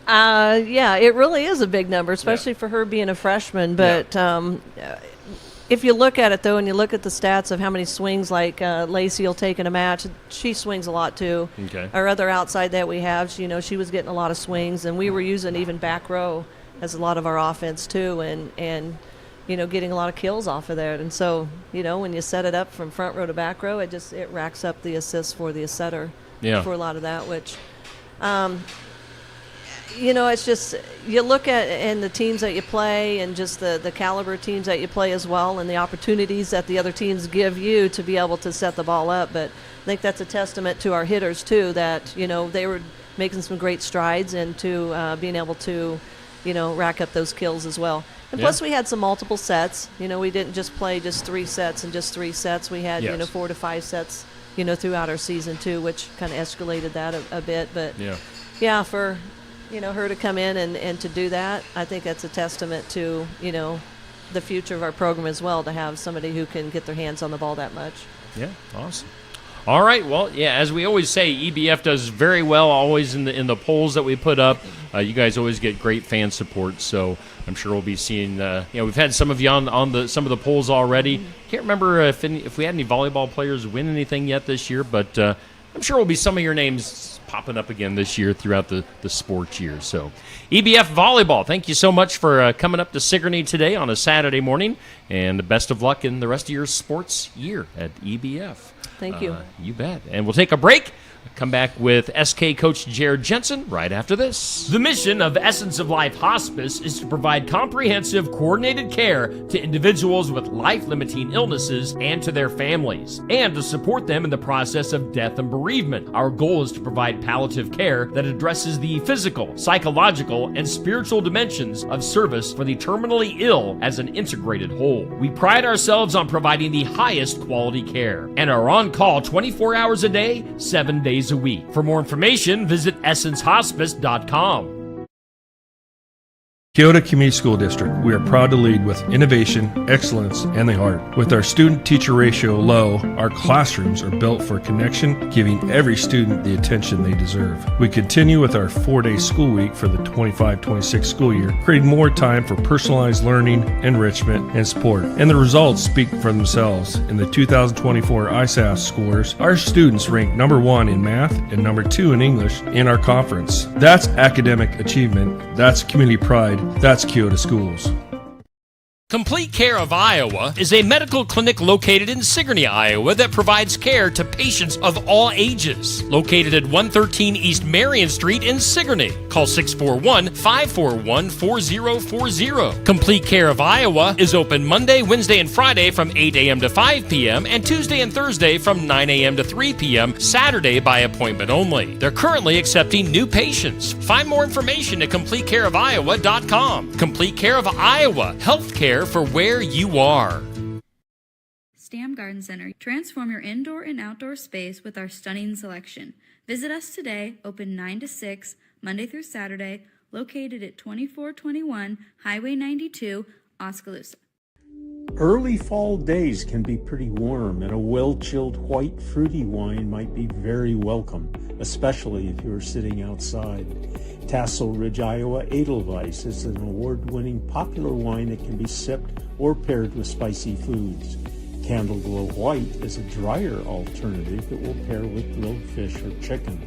Yeah, it really is a big number, especially for her being a freshman. But if you look at it, though, and you look at the stats of how many swings like Lacey will take in a match, she swings a lot, too. Okay. Our other outside that we have, she was getting a lot of swings, and we were using even back row as a lot of our offense, too, and getting a lot of kills off of there. And so, when you set it up from front row to back row, it racks up the assists for the setter for a lot of that, which it's just you look at and the teams that you play and just the caliber teams that you play as well and the opportunities that the other teams give you to be able to set the ball up. But I think that's a testament to our hitters, too, that, they were making some great strides into being able to, rack up those kills as well. And plus we had some multiple sets. We didn't just play just 3 sets and just 3 sets. We had, 4 to 5 sets, throughout our season, too, which kind of escalated that a bit. But, for her to come in and to do that, I think that's a testament to, the future of our program as well, to have somebody who can get their hands on the ball that much. Yeah, awesome. All right, well, as we always say, EBF does very well always in the polls that we put up. You guys always get great fan support, so I'm sure we'll be seeing, we've had some of you on some of the polls already. Can't remember if we had any volleyball players win anything yet this year, but I'm sure will be some of your names popping up again this year throughout the sports year. So EBF Volleyball, thank you so much for coming up to Sigourney today on a Saturday morning, and best of luck in the rest of your sports year at EBF. Thank you. You bet. And we'll take a break. Come back with SK coach Jared Jensen right after this. The mission of Essence of Life Hospice is to provide comprehensive, coordinated care to individuals with life-limiting illnesses and to their families, and to support them in the process of death and bereavement. Our goal is to provide palliative care that addresses the physical, psychological, and spiritual dimensions of service for the terminally ill as an integrated whole. We pride ourselves on providing the highest quality care and are on call 24 hours a day, 7 days a week. For more information, visit essencehospice.com. Keota Community School District, we are proud to lead with innovation, excellence, and the heart. With our student-teacher ratio low, our classrooms are built for connection, giving every student the attention they deserve. We continue with our 4-day school week for the 25-26 school year, creating more time for personalized learning, enrichment, and support. And the results speak for themselves. In the 2024 ISAF scores, our students ranked number 1 in math and number 2 in English in our conference. That's academic achievement. That's community pride. That's Keota Schools. Complete Care of Iowa is a medical clinic located in Sigourney, Iowa that provides care to patients of all ages. Located at 113 East Marion Street in Sigourney. Call 641-541-4040. Complete Care of Iowa is open Monday, Wednesday, and Friday from 8 a.m. to 5 p.m. and Tuesday and Thursday from 9 a.m. to 3 p.m. Saturday by appointment only. They're currently accepting new patients. Find more information at CompleteCareOfIowa.com. Complete Care of Iowa. Healthcare for where you are. Stam Garden Center. Transform your indoor and outdoor space with our stunning selection. Visit us today, open 9 to 6, Monday through Saturday, located at 2421 Highway 92, Oskaloosa. Early fall days can be pretty warm, and a well-chilled white fruity wine might be very welcome, especially if you're sitting outside. Tassel Ridge, Iowa Edelweiss is an award-winning popular wine that can be sipped or paired with spicy foods. Candle Glow White is a drier alternative that will pair with grilled fish or chicken.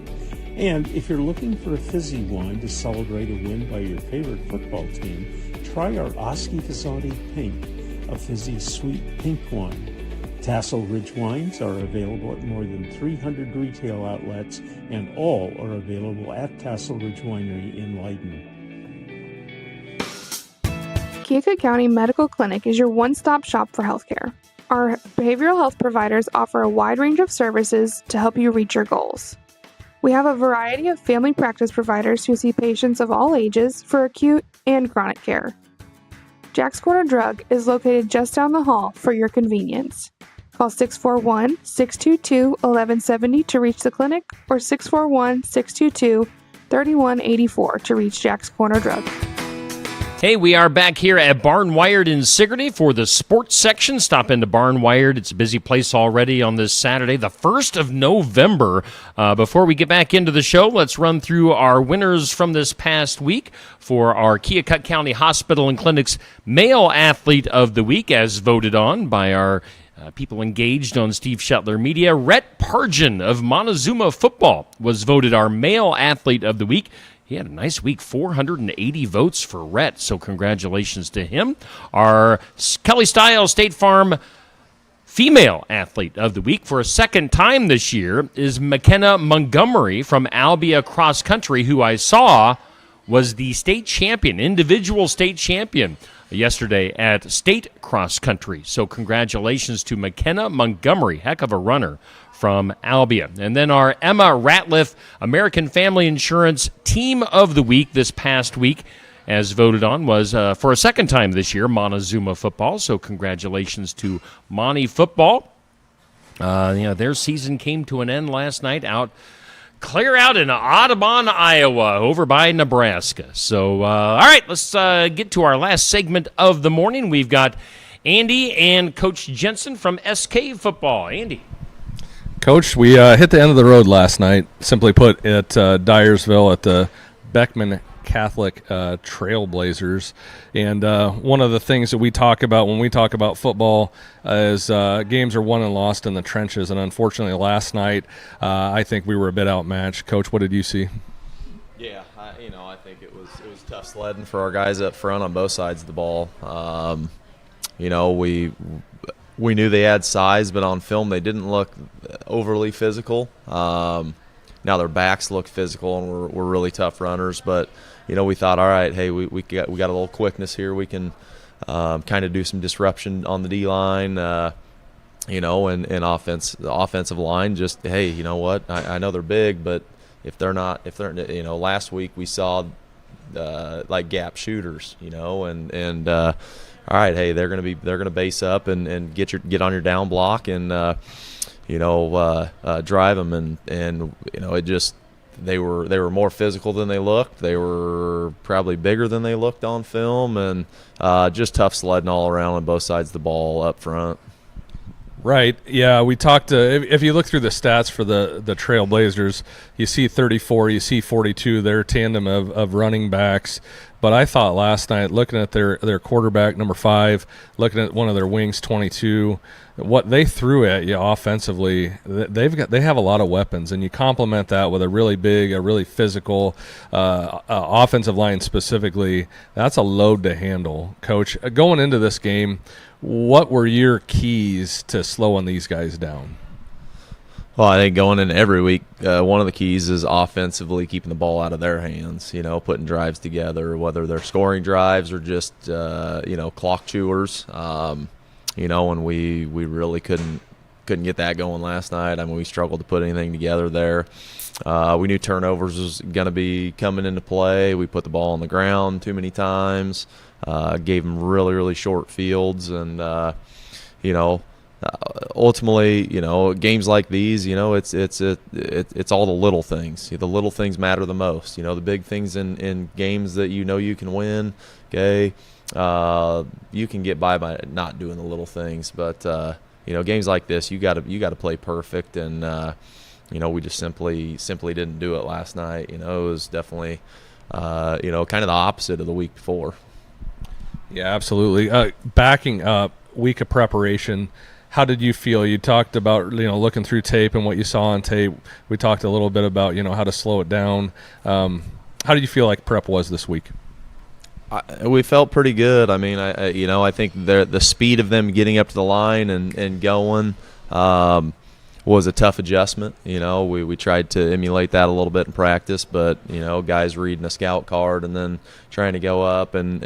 And if you're looking for a fizzy wine to celebrate a win by your favorite football team, try our Oski Fasati Pink, a fizzy sweet pink wine. Tassel Ridge wines are available at more than 300 retail outlets, and all are available at Tassel Ridge Winery in Leiden. Keokuk County Medical Clinic is your one-stop shop for healthcare. Our behavioral health providers offer a wide range of services to help you reach your goals. We have a variety of family practice providers who see patients of all ages for acute and chronic care. Jack's Corner Drug is located just down the hall for your convenience. Call 641-622-1170 to reach the clinic or 641-622-3184 to reach Jack's Corner Drug. Hey, we are back here at Barn Wired in Sigourney for the sports section. Stop into Barn Wired. It's a busy place already on this Saturday, the 1st of November. Before we get back into the show, let's run through our winners from this past week for our Keokuk County Hospital and Clinic's Male Athlete of the Week, as voted on by our people engaged on Steve Shetler Media. Rhett Pargin of Montezuma Football was voted our Male Athlete of the Week. He had a nice week, 480 votes for Rhett, so congratulations to him. Our Kelly Stiles State Farm Female Athlete of the Week for a second time this year is McKenna Montgomery from Albia Cross Country, who I saw was the state champion, individual state champion, yesterday at State Cross Country. So congratulations to McKenna Montgomery, heck of a runner from Albia. And then our Emma Ratliff American Family Insurance Team of the Week this past week, as voted on, was for a second time this year, Montezuma Football. So congratulations to Monty Football. Their season came to an end last night clear out in Audubon, Iowa, over by Nebraska. So, all right, let's get to our last segment of the morning. We've got Andy and Coach Jensen from SK Football. Andy. Coach, we hit the end of the road last night, simply put, at Dyersville at the Beckman Catholic Trailblazers. And one of the things that we talk about when we talk about football is games are won and lost in the trenches. And unfortunately, last night, I think we were a bit outmatched. Coach, what did you see? Yeah, I think it was tough sledding for our guys up front on both sides of the ball. We knew they had size, but on film they didn't look overly physical. Now their backs look physical and we're really tough runners, but we thought, all right, hey, we got a little quickness here. We can kind of do some disruption on the D line, and offense. The offensive line just, hey, you know what? I know they're big, but if they're last week we saw like gap shooters, and all right, hey, they're gonna base up and get on your down block and drive them, and it just they were more physical than they looked. They were probably bigger than they looked on film, and just tough sledding all around on both sides of the ball up front. Right. Yeah, we talked if you look through the stats for the Trailblazers, you see 34, you see 42, their tandem of running backs. But I thought last night, looking at their quarterback, number 5, looking at one of their wings, 22, what they threw at you offensively, they have a lot of weapons, and you complement that with a really big, a really physical offensive line specifically. That's a load to handle. Coach, going into this game, what were your keys to slowing these guys down? Well, I think going in every week, one of the keys is offensively keeping the ball out of their hands, putting drives together, whether they're scoring drives or just, clock chewers. And we really couldn't get that going last night. I mean, we struggled to put anything together there. We knew turnovers was going to be coming into play. We put the ball on the ground too many times, gave them really, really short fields, and, ultimately, games like these, it's all the little things. The little things matter the most. The big things in games that you can win, okay, you can get by not doing the little things. But games like this, you got to play perfect, and we just simply didn't do it last night. It was definitely kind of the opposite of the week before. Yeah, absolutely. Backing up, week of preparation. How did you feel? You talked about looking through tape and what you saw on tape. We talked a little bit about how to slow it down. How did you feel like prep was this week? We felt pretty good. I mean, I think the speed of them getting up to the line and going was a tough adjustment. We tried to emulate that a little bit in practice, but guys reading a scout card and then trying to go up and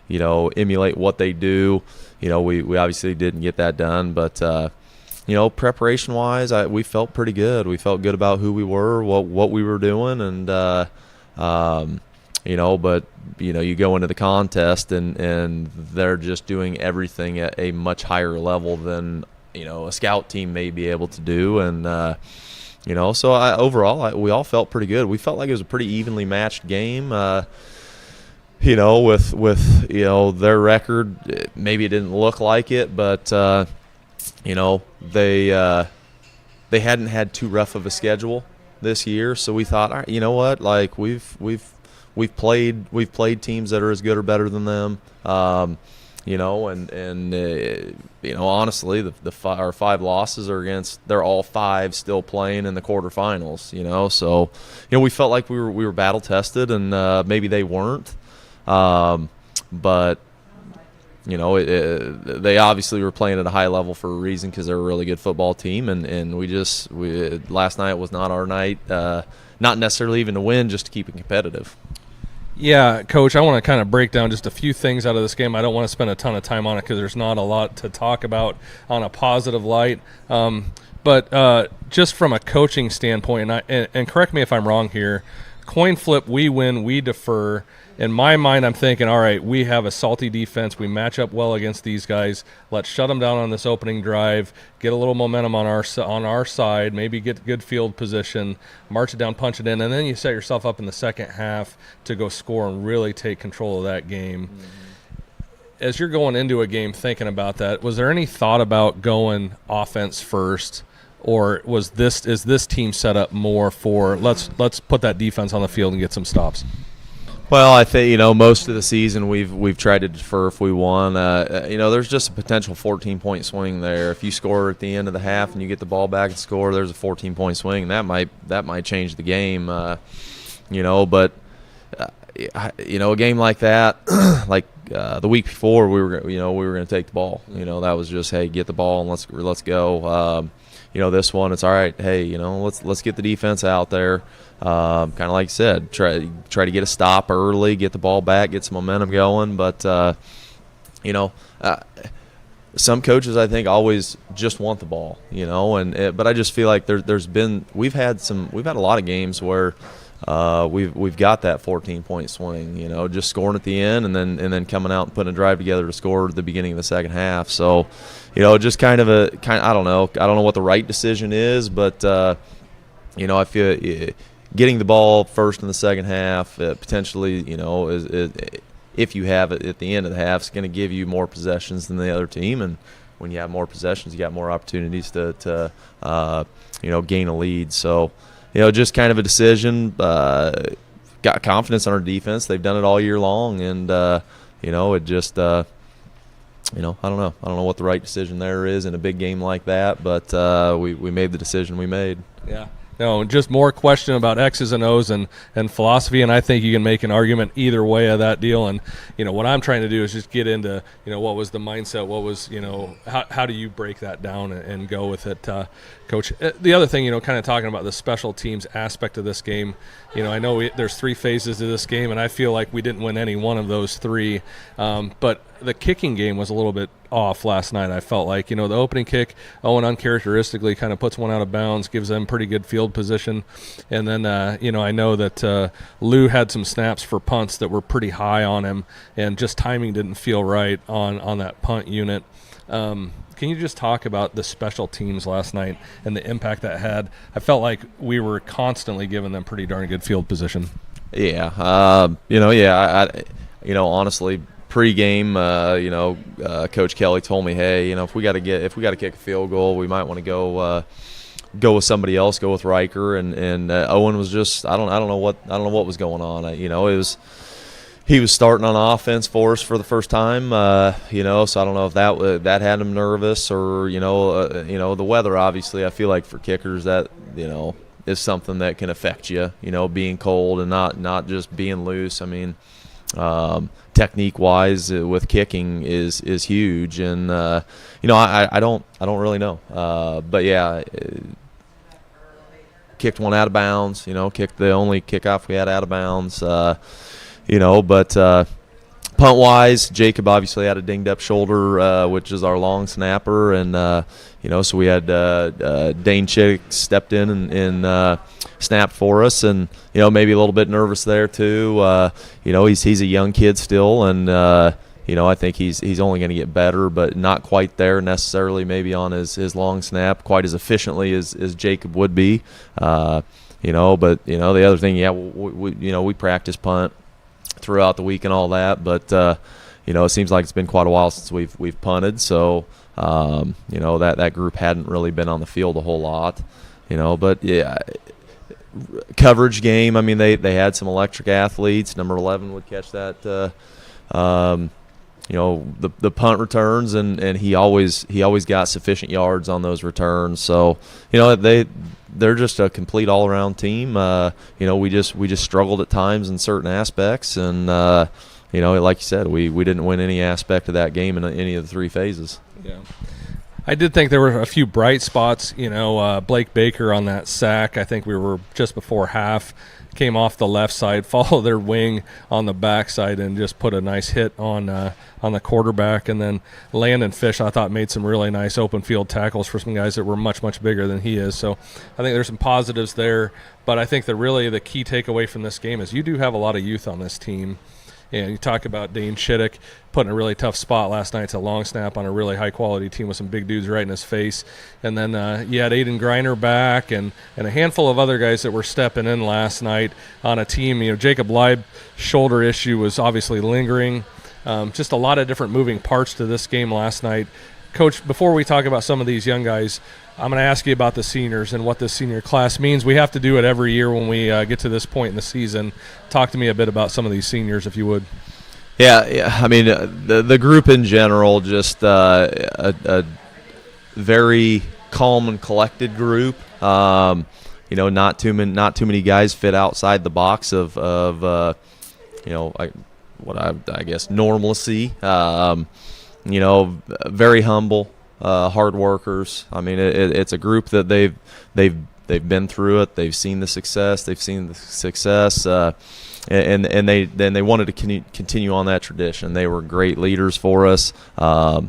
emulate what they do. We obviously didn't get that done, but preparation wise, we felt pretty good. We felt good about who we were, what we were doing, and but you go into the contest and they're just doing everything at a much higher level than a scout team may be able to do, and so overall we all felt pretty good. We felt like it was a pretty evenly matched game. With their record, maybe it didn't look like it, but they hadn't had too rough of a schedule this year, so we thought, all right, you know what, like we've played teams that are as good or better than them. Honestly, our 5 losses are against. They're all 5 still playing in the quarterfinals. So we felt like we were battle tested, and maybe they weren't. But they obviously were playing at a high level for a reason, because they're a really good football team, and we last night was not our night. Not necessarily even to win, just to keep it competitive. Yeah, Coach, I want to kind of break down just a few things out of this game. I don't want to spend a ton of time on it because there's not a lot to talk about on a positive light. But just from a coaching standpoint, and correct me if I'm wrong here, coin flip, we win, we defer. In my mind, I'm thinking, all right, we have a salty defense. We match up well against these guys. Let's shut them down on this opening drive, get a little momentum on our side, maybe get good field position, march it down, punch it in, and then you set yourself up in the second half to go score and really take control of that game. Mm-hmm. As you're going into a game thinking about that, was there any thought about going offense first, or is this team set up more for let's put that defense on the field and get some stops? Well, I think most of the season we've tried to defer if we won. There's just a potential 14-point swing there. If you score at the end of the half and you get the ball back and score, there's a 14-point swing. That might change the game. But a game like that, like the week before, we were going to take the ball. That was just, hey, get the ball and let's go. This one, it's all right. Hey, let's get the defense out there. Kind of like you said, try to get a stop early, get the ball back, get some momentum going. But some coaches, I think, always just want the ball, but I just feel like we've had a lot of games where we've got that 14-point swing, just scoring at the end and then coming out and putting a drive together to score at the beginning of the second half. So, just I don't know what the right decision is, but I feel getting the ball first in the second half, potentially, if you have it at the end of the half, is going to give you more possessions than the other team. And when you have more possessions, you got more opportunities to gain a lead. So, just kind of a decision. Got confidence on our defense. They've done it all year long, and it just. I don't know. I don't know what the right decision there is in a big game like that, but we made the decision we made. Yeah. No, just more question about X's and O's and philosophy, and I think you can make an argument either way of that deal. And, what I'm trying to do is just get into, what was the mindset, what was, how do you break that down and go with it, Coach? The other thing, kind of talking about the special teams aspect of this game, I know there's 3 phases to this game, and I feel like we didn't win any one of those 3. But the kicking game was a little bit off last night, I felt like. The opening kick, Owen uncharacteristically kind of puts one out of bounds, gives them pretty good field position. And then, I know that Lou had some snaps for punts that were pretty high on him, and just timing didn't feel right on that punt unit. Can you just talk about the special teams last night and the impact that had? I felt like we were constantly giving them pretty darn good field position. Yeah. Honestly, pre-game, Coach Kelly told me, hey, if we got to kick a field goal, we might want to go with somebody else, go with Riker, and Owen was just I don't know what was going on. He was starting on offense for us for the first time, so I don't know if that had him nervous or the weather. Obviously, I feel like for kickers that is something that can affect you. Being cold and not just being loose. I mean, technique wise with kicking is huge, and I don't really know, but yeah. Kicked one out of bounds, kicked the only kickoff we had out of bounds, but punt-wise, Jacob obviously had a dinged-up shoulder, which is our long snapper, and, so we had Dane Chittick stepped in and snapped for us, and, maybe a little bit nervous there too. He's a young kid still, and, I think he's only going to get better, but not quite there necessarily maybe on his long snap quite as efficiently as Jacob would be. But, the other thing, we practice punt throughout the week and all that, but, it seems like it's been quite a while since we've punted, so, that group hadn't really been on the field a whole lot, but, yeah, coverage game, I mean, they had some electric athletes. Number 11 would catch that, the punt returns, and he always got sufficient yards on those returns. So, they're just a complete all-around team. We just struggled at times in certain aspects, and like you said, we didn't win any aspect of that game in any of the 3 phases. Yeah. I did think there were a few bright spots. Blake Baker on that sack. I think we were just before half. Came off the left side, followed their wing on the backside, and just put a nice hit on the quarterback. And then Landon Fish, I thought, made some really nice open field tackles for some guys that were much, much bigger than he is. So I think there's some positives there. But I think the key takeaway from this game is you do have a lot of youth on this team. And you talk about Dane Chittick put in a really tough spot last night. It's a long snap on a really high-quality team with some big dudes right in his face. And then you had Aiden Greiner back and a handful of other guys that were stepping in last night on a team. Jacob Leib shoulder issue was obviously lingering. Just a lot of different moving parts to this game last night. Coach, before we talk about some of these young guys, I'm going to ask you about the seniors and what this senior class means. We have to do it every year when we get to this point in the season. Talk to me a bit about some of these seniors, if you would. Yeah. I mean, the group in general, just a very calm and collected group. Not too many guys fit outside the box of I guess normalcy. Very humble. Hard workers. I mean, it's a group that they've been through it. They've seen the success. And they wanted to continue on that tradition. They were great leaders for us. I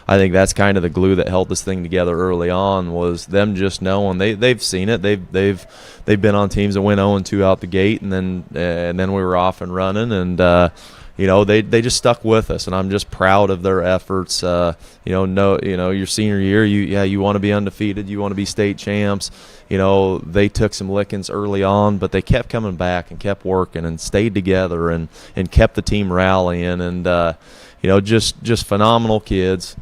think that's kind of the glue that held this thing together early on, was them just knowing they've seen it. They've been on teams that went 0-2 out the gate, and then we were off and running, and they just stuck with us, and I'm just proud of their efforts. Your senior year, you want to be undefeated, you want to be state champs. They took some lickings early on, but they kept coming back and kept working and stayed together and kept the team rallying. And just phenomenal kids,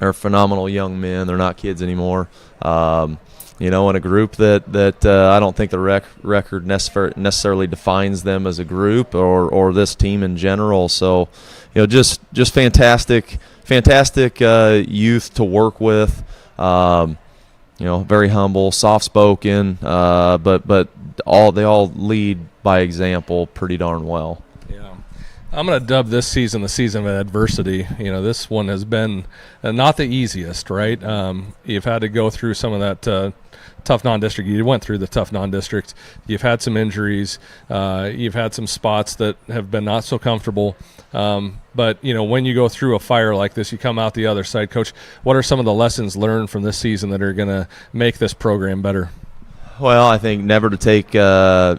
or phenomenal young men. They're not kids anymore. In a group that I don't think the record necessarily defines them as a group or this team in general. So, just fantastic youth to work with. Very humble, soft-spoken, but they all lead by example pretty darn well. Yeah. I'm going to dub this season the season of adversity. This one has been not the easiest, right? You've had to go through some of that tough non-district. You went through the tough non-district. You've had some injuries. You've had some spots that have been not so comfortable. But, when you go through a fire like this, you come out the other side. Coach, what are some of the lessons learned from this season that are going to make this program better? Well, I think never to take, never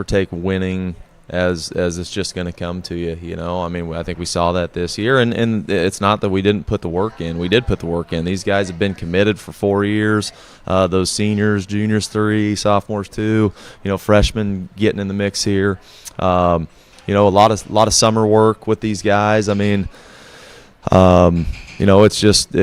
take winning as it's just going to come to you. I think we saw that this year, and it's not that we didn't put the work in. We did put the work in. These guys have been committed for 4 years. Those seniors, juniors 3, sophomores 2, freshmen getting in the mix here. A lot of summer work with these guys. It's just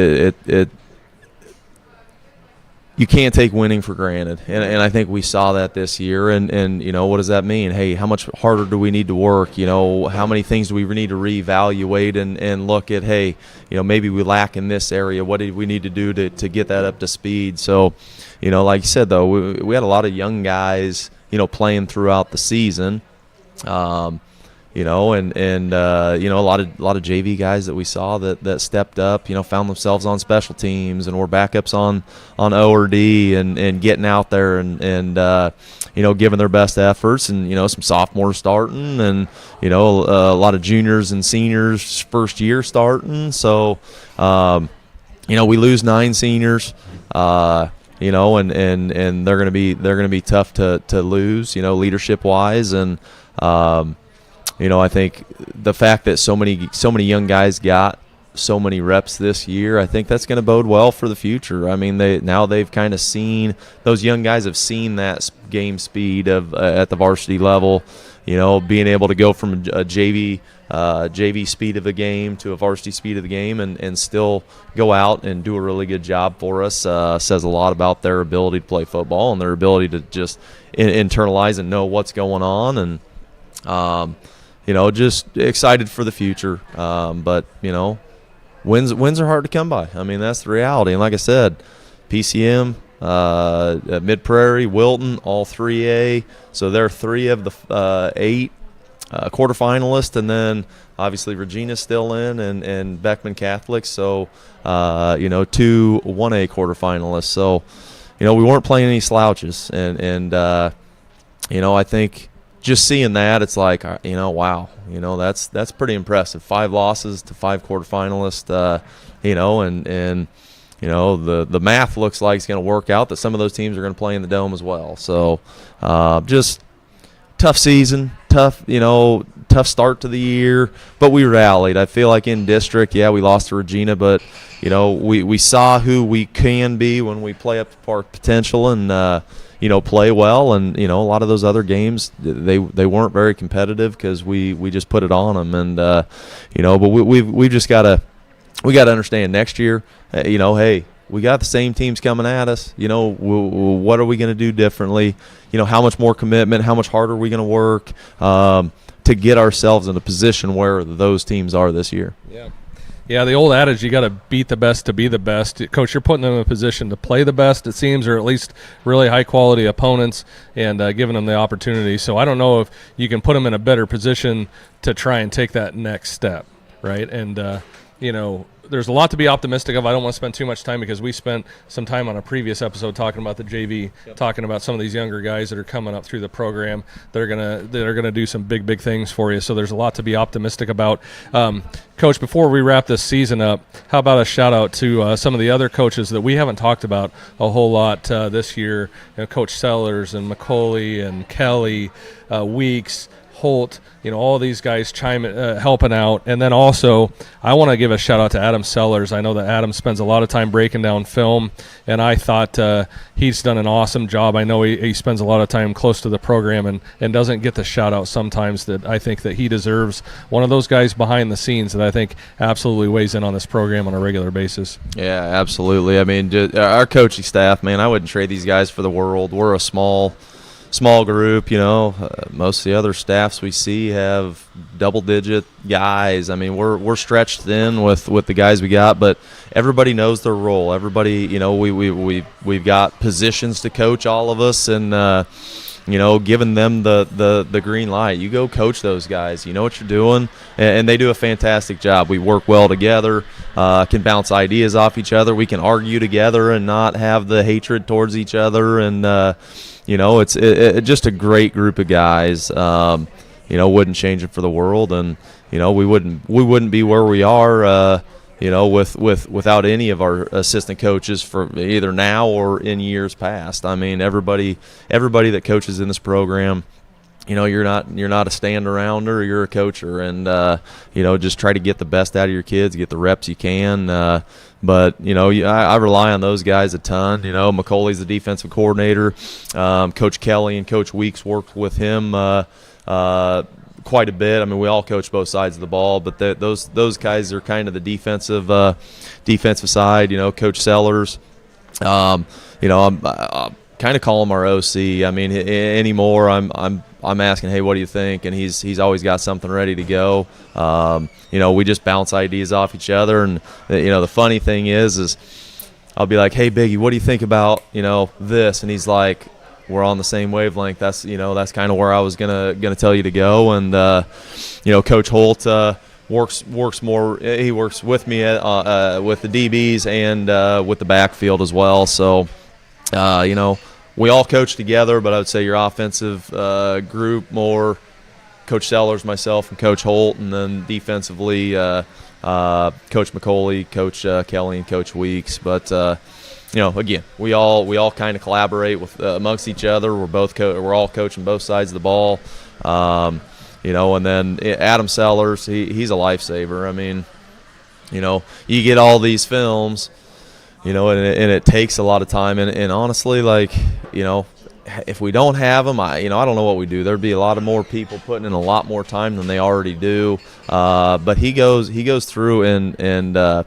you can't take winning for granted, and I think we saw that this year. And what does that mean? Hey, how much harder do we need to work? How many things do we need to reevaluate and look at? Hey, maybe we lack in this area. What do we need to do to get that up to speed? So, like you said, though, we had a lot of young guys, playing throughout the season. A lot of JV guys that we saw that stepped up, found themselves on special teams and were backups on O or D and getting out there and giving their best efforts, and some sophomores starting, and a lot of juniors and seniors first year starting. So we lose 9 seniors. And they're going to be tough to lose, leadership wise. And I think the fact that so many young guys got so many reps this year, I think that's going to bode well for the future. They've kind of seen, those young guys have seen that game speed of at the varsity level. Being able to go from a JV speed of the game to a varsity speed of the game and still go out and do a really good job for us says a lot about their ability to play football and their ability to just internalize and know what's going on. And just excited for the future. But wins are hard to come by. That's the reality. And like I said, PCM, Mid Prairie, Wilton, all 3A. So they're 3 of the 8 quarterfinalists, and then obviously Regina's still in, and Beckman Catholic. So 2 1A quarterfinalists. So we weren't playing any slouches, and I think just seeing that, it's like, wow, that's pretty impressive. 5 losses to 5 quarterfinalists, and the math looks like it's going to work out that some of those teams are going to play in the Dome as well. So just tough season, tough start to the year, but we rallied. I feel like in district, we lost to Regina, but we saw who we can be when we play up to our potential and play well. And a lot of those other games, they weren't very competitive because we just put it on them. And but we've just got to understand next year. Hey, we got the same teams coming at us. What are we going to do differently? How much more commitment? How much harder are we going to work to get ourselves in a position where those teams are this year? Yeah, the old adage, you got to beat the best to be the best. Coach, you're putting them in a position to play the best, it seems, or at least really high-quality opponents, and giving them the opportunity. So I don't know if you can put them in a better position to try and take that next step, right? And, there's a lot to be optimistic of. I don't want to spend too much time because we spent some time on a previous episode talking about the JV, talking about some of these younger guys that are coming up through the program that are gonna do some big things for you. So there's a lot to be optimistic about. Coach, before we wrap this season up, how about a shout out to some of the other coaches that we haven't talked about a whole lot this year? Coach Sellers and McCauley and Kelly, Weeks, Holt, all these guys helping out. And then also, I want to give a shout out to Adam Sellers. I know that Adam spends a lot of time breaking down film, and I thought he's done an awesome job. I know he spends a lot of time close to the program and doesn't get the shout out sometimes that I think that he deserves. One of those guys behind the scenes that I think absolutely weighs in on this program on a regular basis. Yeah, absolutely. I mean, our coaching staff, man, I wouldn't trade these guys for the world. We're a small group, most of the other staffs we see have double-digit guys. I mean, we're stretched thin with the guys we got, but everybody knows their role. Everybody, we've got positions to coach, all of us, and giving them the green light. You go coach those guys. You know what you're doing, and they do a fantastic job. We work well together, can bounce ideas off each other. We can argue together and not have the hatred towards each other, and it's just a great group of guys. Wouldn't change it for the world, and we wouldn't be where we are. Without any of our assistant coaches for either now or in years past. I mean, everybody that coaches in this program, you're not a stand-arounder, you're a coacher, and just try to get the best out of your kids, get the reps you can. But I rely on those guys a ton. McCauley's the defensive coordinator. Coach Kelly and Coach Weeks worked with him quite a bit. I mean, we all coach both sides of the ball, but those guys are kind of the defensive side. Coach Sellers. I'm kind of call him our OC. I mean, anymore I'm asking, hey, what do you think? And he's always got something ready to go. We just bounce ideas off each other, and the funny thing is I'll be like, hey, Biggie, what do you think about this? And he's like, we're on the same wavelength. That's kind of where I was gonna tell you to go. And Coach Holt works more. He works with me with the DBs and with the backfield as well. So we all coach together, but I would say your offensive group more Coach Sellers, myself, and Coach Holt, and then defensively Coach McCauley, Coach Kelly, and Coach Weeks. But again, we all kind of collaborate with amongst each other. We're all coaching both sides of the ball. And then Adam Sellers, he's a lifesaver. I mean, you get all these films. And it takes a lot of time. And honestly, if we don't have them, I don't know what we do. There'd be a lot of more people putting in a lot more time than they already do. But he goes through and the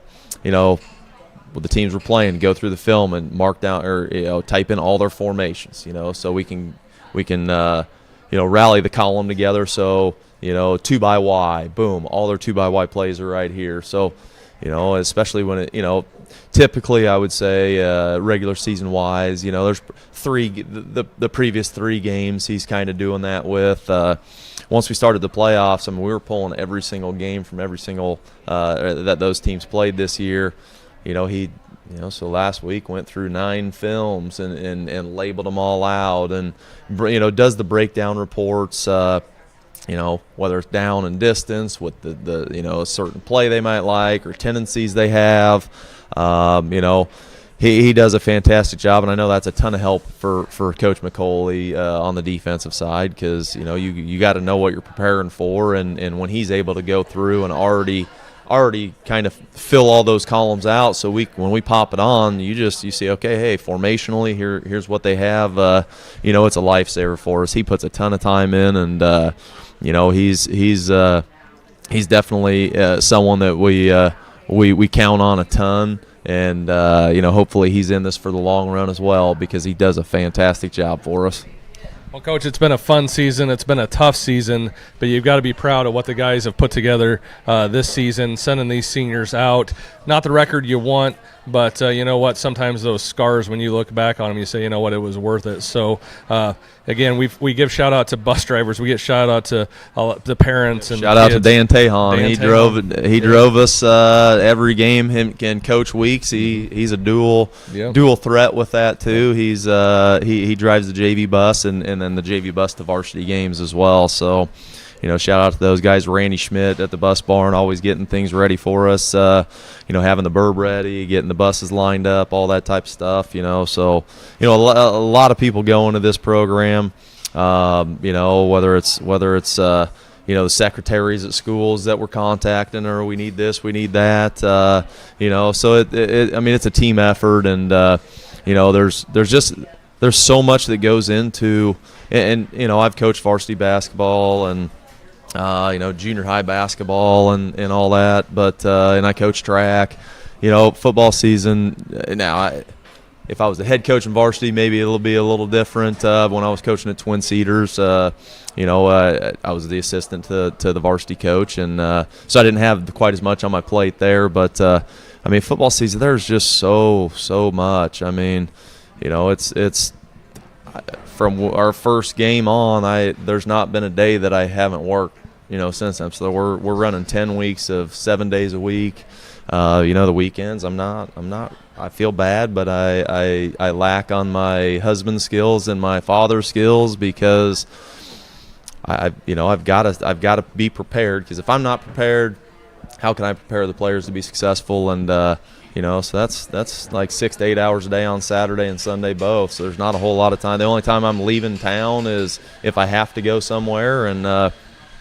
teams we're playing, go through the film and mark down or type in all their formations. So we can rally the column together. So 2 by Y, boom, all their 2 by Y plays are right here. So especially when it typically I would say regular season wise, there's the previous 3 games he's kind of doing that with. Once we started the playoffs, I mean, we were pulling every single game from every single that those teams played this year. So last week went through 9 films and labeled them all out, and does the breakdown reports. Whether it's down and distance with the a certain play they might like or tendencies they have. He does a fantastic job, and I know that's a ton of help for Coach McCauley on the defensive side, because you got to know what you're preparing for, and when he's able to go through and already kind of fill all those columns out, so when we pop it on, you see, okay, hey, formationally here's what they have. It's a lifesaver for us. He puts a ton of time in, and he's definitely someone that we count on a ton. And, hopefully he's in this for the long run as well, because he does a fantastic job for us. Well, Coach, it's been a fun season. It's been a tough season, but you've got to be proud of what the guys have put together this season, sending these seniors out. Not the record you want, but you know what? Sometimes those scars, when you look back on them, you say, you know what, it was worth it. So, again, we give shout-out to bus drivers. We get shout-out to the parents. And shout-out to Dan Tejon. He drove us every game. Him and Coach Weeks, he's a dual threat with that, too. He's he drives the JV bus and then the JV bus to varsity games as well. So, shout-out to those guys. Randy Schmidt at the bus barn, always getting things ready for us, having the burb ready, getting the buses lined up, all that type of stuff, So, a lot of people go into this program, You know, whether it's you know, the secretaries at schools that we're contacting, or we need this, we need that. You know, so I mean, it's a team effort, and you know, there's so much that goes into, and you know, I've coached varsity basketball and you know, junior high basketball and all that, but and I coach track. You know, football season now. If I was the head coach in varsity, maybe it'll be a little different. When I was coaching at Twin Cedars, you know, I was the assistant to the varsity coach, and so I didn't have quite as much on my plate there. But I mean, football season, there's just so much. I mean, you know, it's from our first game on. There's not been a day that I haven't worked, you know, since then. So we're running 10 weeks of 7 days a week. You know, the weekends, I feel bad, but I lack on my husband's skills and my father's skills, because you know, I've got to be prepared, because if I'm not prepared, how can I prepare the players to be successful? And you know, so that's like 6 to 8 hours a day on Saturday and Sunday both. So there's not a whole lot of time. The only time I'm leaving town is if I have to go somewhere, and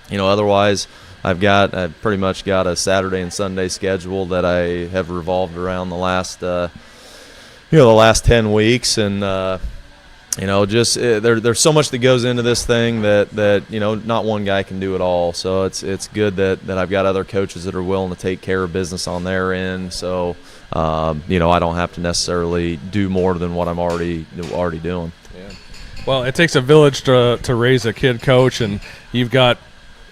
you know, otherwise I've pretty much got a Saturday and Sunday schedule that I have revolved around the last 10 weeks, and you know, just there's so much that goes into this thing that you know, not one guy can do it all. So it's good that I've got other coaches that are willing to take care of business on their end. So you know, I don't have to necessarily do more than what I'm already doing. Yeah. Well, it takes a village to raise a kid, coach, and you've got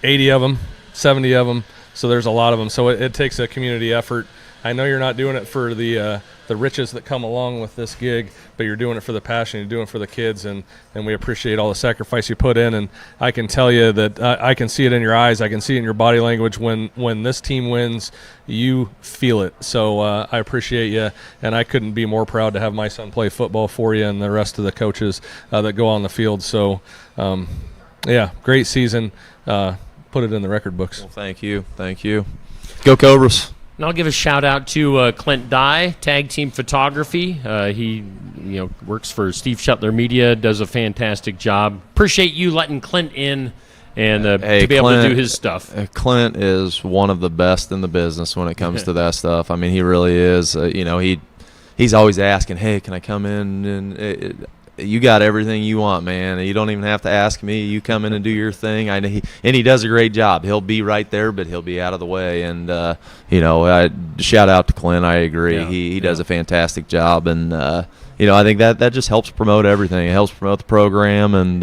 80 of them. 70 of them, so there's a lot of them. So it takes a community effort. I know you're not doing it for the riches that come along with this gig, but you're doing it for the passion. You're doing it for the kids, and we appreciate all the sacrifice you put in. And I can tell you that I can see it in your eyes. I can see it in your body language. When this team wins, you feel it. So I appreciate you, and I couldn't be more proud to have my son play football for you and the rest of the coaches that go on the field. So, yeah, great season. Put it in the record books. Well, thank you. Go Cobras. And I'll give a shout out to Clint Dye, Tag Team Photography. He, you know, works for Steve Shuttler Media, does a fantastic job. Appreciate you letting Clint in and to be able to do his stuff. Clint is one of the best in the business when it comes to that stuff. I mean, he really is. You know, he's always asking, "Hey, can I come in?" And you got everything you want, man. You don't even have to ask me. You come in and do your thing. I know he does a great job. He'll be right there, but he'll be out of the way. And you know, shout out to Clint. I agree. Yeah, he does a fantastic job, and you know, I think that just helps promote everything. It helps promote the program, and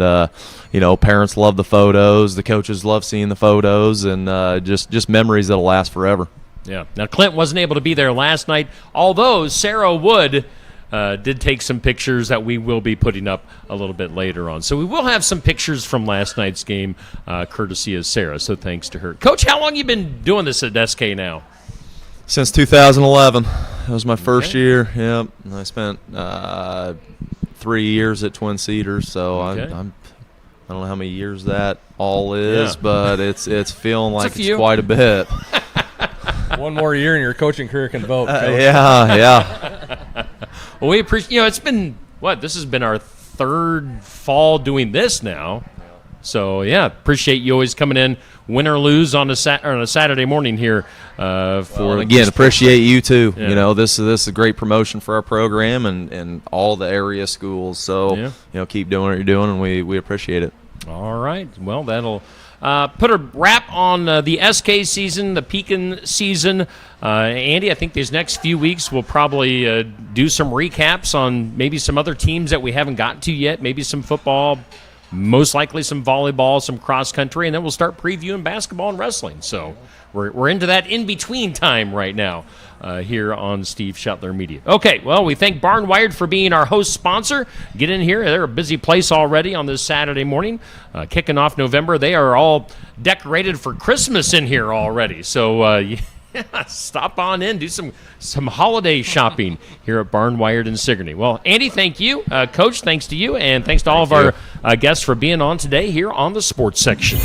you know, parents love the photos. The coaches love seeing the photos, and just memories that'll last forever. Yeah. Now, Clint wasn't able to be there last night, although Sarah Wood did take some pictures that we will be putting up a little bit later on. So we will have some pictures from last night's game, courtesy of Sarah. So thanks to her. Coach, how long have you been doing this at SK now? Since 2011. That was my first year. Yep. I spent 3 years at Twin Cedars. So I don't know how many years that all is, but it's feeling like it's quite a bit. One more year and your coaching career can vote. Yeah. Well, we appreciate, you know, it's been, this has been our third fall doing this now. So, yeah, appreciate you always coming in, win or lose, on a Saturday morning here. Again, appreciate you, too. Yeah. You know, this is a great promotion for our program and all the area schools. So, you know, keep doing what you're doing, and we appreciate it. All right. Well, that'll put a wrap on the SK season, the Pekin season. Andy, I think these next few weeks we'll probably do some recaps on maybe some other teams that we haven't gotten to yet, maybe some football, most likely some volleyball, some cross country, and then we'll start previewing basketball and wrestling. So we're into that in-between time right now here on Steve Shuttler Media. Okay, well, we thank Barnwired for being our host sponsor. Get in here. They're a busy place already on this Saturday morning. Kicking off November. They are all decorated for Christmas in here already. So, stop on in, do some holiday shopping here at Barnwired in Sigourney. Well, Andy, thank you. Coach, thanks to you. And thanks to all of our guests for being on today here on the Sports Section.